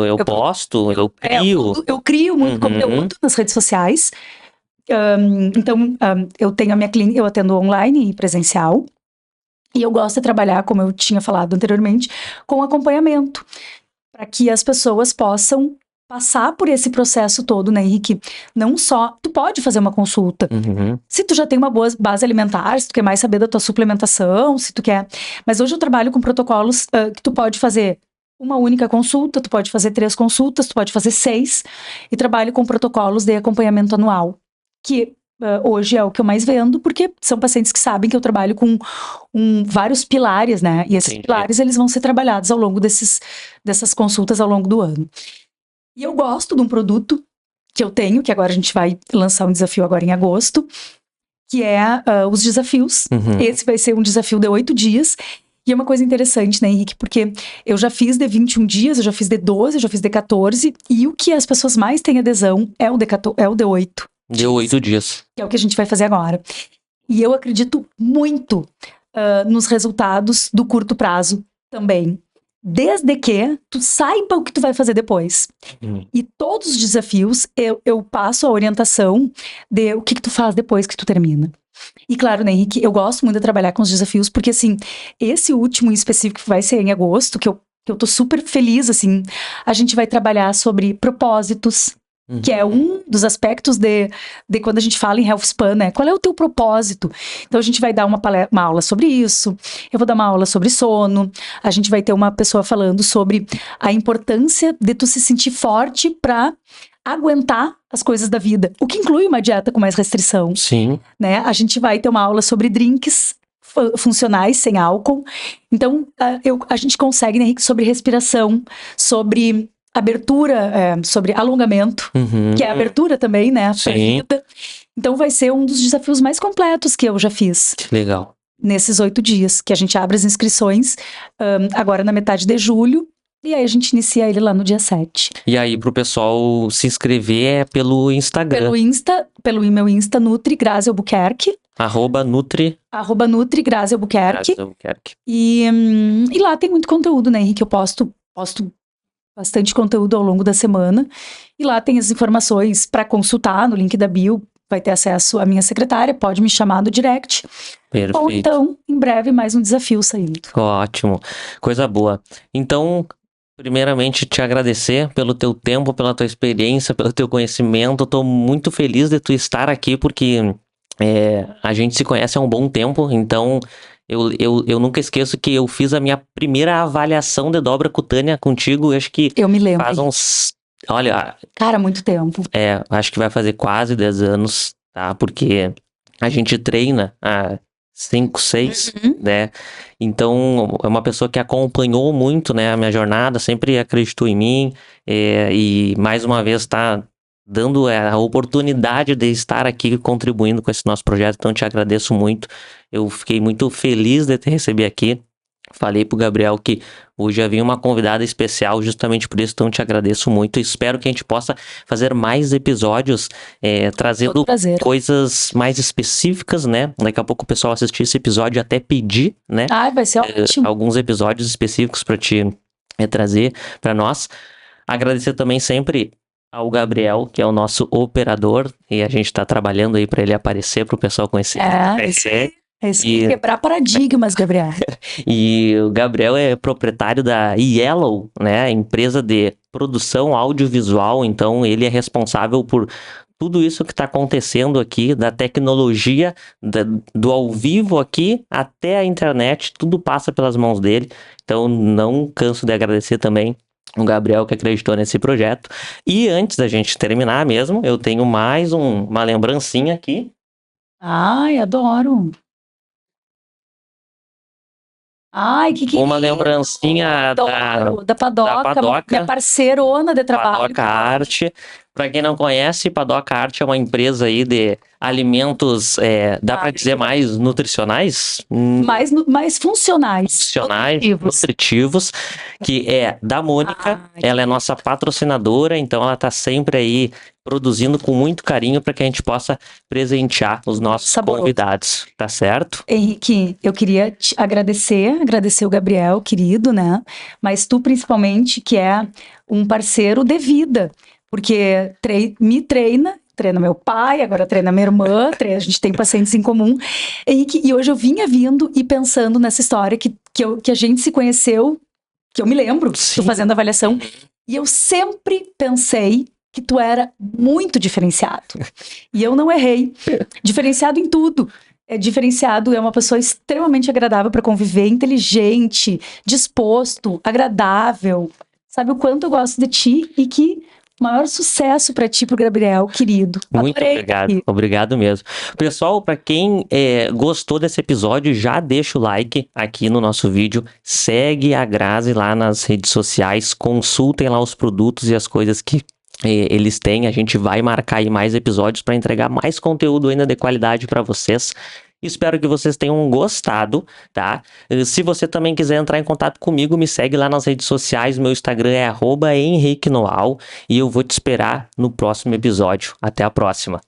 eu posto, eu crio. Eu crio muito conteúdo nas redes sociais. Então, eu tenho a minha clínica, eu atendo online e presencial. E eu gosto de trabalhar, como eu tinha falado anteriormente, com acompanhamento, para que as pessoas possam passar por esse processo todo, né, Henrique? Não só, tu pode fazer uma consulta. Se tu já tem uma boa base alimentar, se tu quer mais saber da tua suplementação, se tu quer... Mas hoje eu trabalho com protocolos que tu pode fazer uma única consulta, tu pode fazer 3 consultas, tu pode fazer 6, e trabalho com protocolos de acompanhamento anual, que hoje é o que eu mais vendo, porque são pacientes que sabem que eu trabalho com vários pilares, né? E esses pilares, eles vão ser trabalhados ao longo dessas consultas ao longo do ano. E eu gosto de um produto que eu tenho, que agora a gente vai lançar um desafio agora em agosto, que é os desafios. Esse vai ser um desafio de 8 dias. E é uma coisa interessante, né, Henrique? Porque eu já fiz de 21 dias, eu já fiz de 12, eu já fiz de 14. E o que as pessoas mais têm adesão é o de 8. De 8 dias. Que é o que a gente vai fazer agora. E eu acredito muito nos resultados do curto prazo também. Desde que tu saiba o que tu vai fazer depois. E todos os desafios, eu passo a orientação de o que tu faz depois que tu termina. E claro, né, Henrique, eu gosto muito de trabalhar com os desafios, porque assim, esse último em específico que vai ser em agosto, que eu tô super feliz, assim, a gente vai trabalhar sobre propósitos, que é um dos aspectos de quando a gente fala em Health Span, né? Qual é o teu propósito? Então a gente vai dar uma aula sobre isso, eu vou dar uma aula sobre sono, a gente vai ter uma pessoa falando sobre a importância de tu se sentir forte para aguentar as coisas da vida, o que inclui uma dieta com mais restrição. Sim. Né? A gente vai ter uma aula sobre drinks funcionais, sem álcool. Então, a gente consegue, né, Henrique, sobre respiração, sobre abertura, sobre alongamento, que é abertura também, né, pra vida. Então, vai ser um dos desafios mais completos que eu já fiz. Legal. Nesses 8 dias, que a gente abre as inscrições agora na metade de julho. E aí a gente inicia ele lá no dia 7. E aí pro pessoal se inscrever é pelo Instagram. Pelo meu Insta, Nutri Grazi Albuquerque. @Nutri Grazi Albuquerque. E lá tem muito conteúdo, né, Henrique? Eu posto bastante conteúdo ao longo da semana. E lá tem as informações para consultar no link da bio. Vai ter acesso à minha secretária, pode me chamar no direct. Perfeito. Ou então, em breve, mais um desafio saindo. Ótimo. Coisa boa. Então, primeiramente, te agradecer pelo teu tempo, pela tua experiência, pelo teu conhecimento. Eu tô muito feliz de tu estar aqui, porque a gente se conhece há um bom tempo, então eu nunca esqueço que eu fiz a minha primeira avaliação de dobra cutânea contigo, acho que eu me lembro. Faz uns... Olha... Cara, muito tempo. Acho que vai fazer quase 10 anos, tá? Porque a gente treina há 5, 6, né? Então, é uma pessoa que acompanhou muito, né, a minha jornada, sempre acreditou em mim, e mais uma vez tá dando a oportunidade de estar aqui contribuindo com esse nosso projeto, então te agradeço muito. Eu fiquei muito feliz de te receber aqui. Falei pro Gabriel que hoje havia uma convidada especial justamente por isso, então te agradeço muito. Espero que a gente possa fazer mais episódios trazendo Todo prazer. coisas mais específicas, né? Daqui a pouco o pessoal assistir esse episódio até pedir, né? Ai, vai ser ótimo. Alguns episódios específicos para te trazer para nós. Agradecer também sempre ao Gabriel, que é o nosso operador, e a gente tá trabalhando aí para ele aparecer para o pessoal conhecer. É isso que quebrar paradigmas, Gabriel. E o Gabriel é proprietário da Yellow, né? Empresa de produção audiovisual. Então, ele é responsável por tudo isso que está acontecendo aqui, da tecnologia, do ao vivo aqui até a internet, tudo passa pelas mãos dele. Então, não canso de agradecer também o Gabriel que acreditou nesse projeto. E antes da gente terminar mesmo, eu tenho mais uma lembrancinha aqui. Ai, adoro. Ai, que Uma lembrancinha da Padoca, minha parceirona de trabalho. Padoca Arte. Para quem não conhece, Padoca Arte é uma empresa aí de alimentos, dá para dizer mais nutricionais? Mais funcionais. Funcionais, nutritivos, que é da Mônica. Ela é nossa patrocinadora, então ela tá sempre aí produzindo com muito carinho para que a gente possa presentear os nossos convidados, tá certo? Henrique, eu queria te agradecer o Gabriel, querido, né? Mas tu principalmente, que é um parceiro de vida, porque me treina meu pai, agora treina minha irmã, a gente tem pacientes em comum. Henrique, e hoje eu vinha vindo e pensando nessa história que a gente se conheceu, que eu me lembro, tu fazendo avaliação, e eu sempre pensei que tu era muito diferenciado. E eu não errei. Diferenciado em tudo. É uma pessoa extremamente agradável para conviver, inteligente, disposto, agradável. Sabe o quanto eu gosto de ti e que maior sucesso para ti, pro Gabriel, querido. Muito obrigado, obrigado mesmo. Pessoal, para quem gostou desse episódio, já deixa o like aqui no nosso vídeo, segue a Grazi lá nas redes sociais, consultem lá os produtos e as coisas que eles têm. A gente vai marcar aí mais episódios para entregar mais conteúdo ainda de qualidade para vocês. Espero que vocês tenham gostado, tá? Se você também quiser entrar em contato comigo, me segue lá nas redes sociais. Meu Instagram é @henriquenoal e eu vou te esperar no próximo episódio. Até a próxima.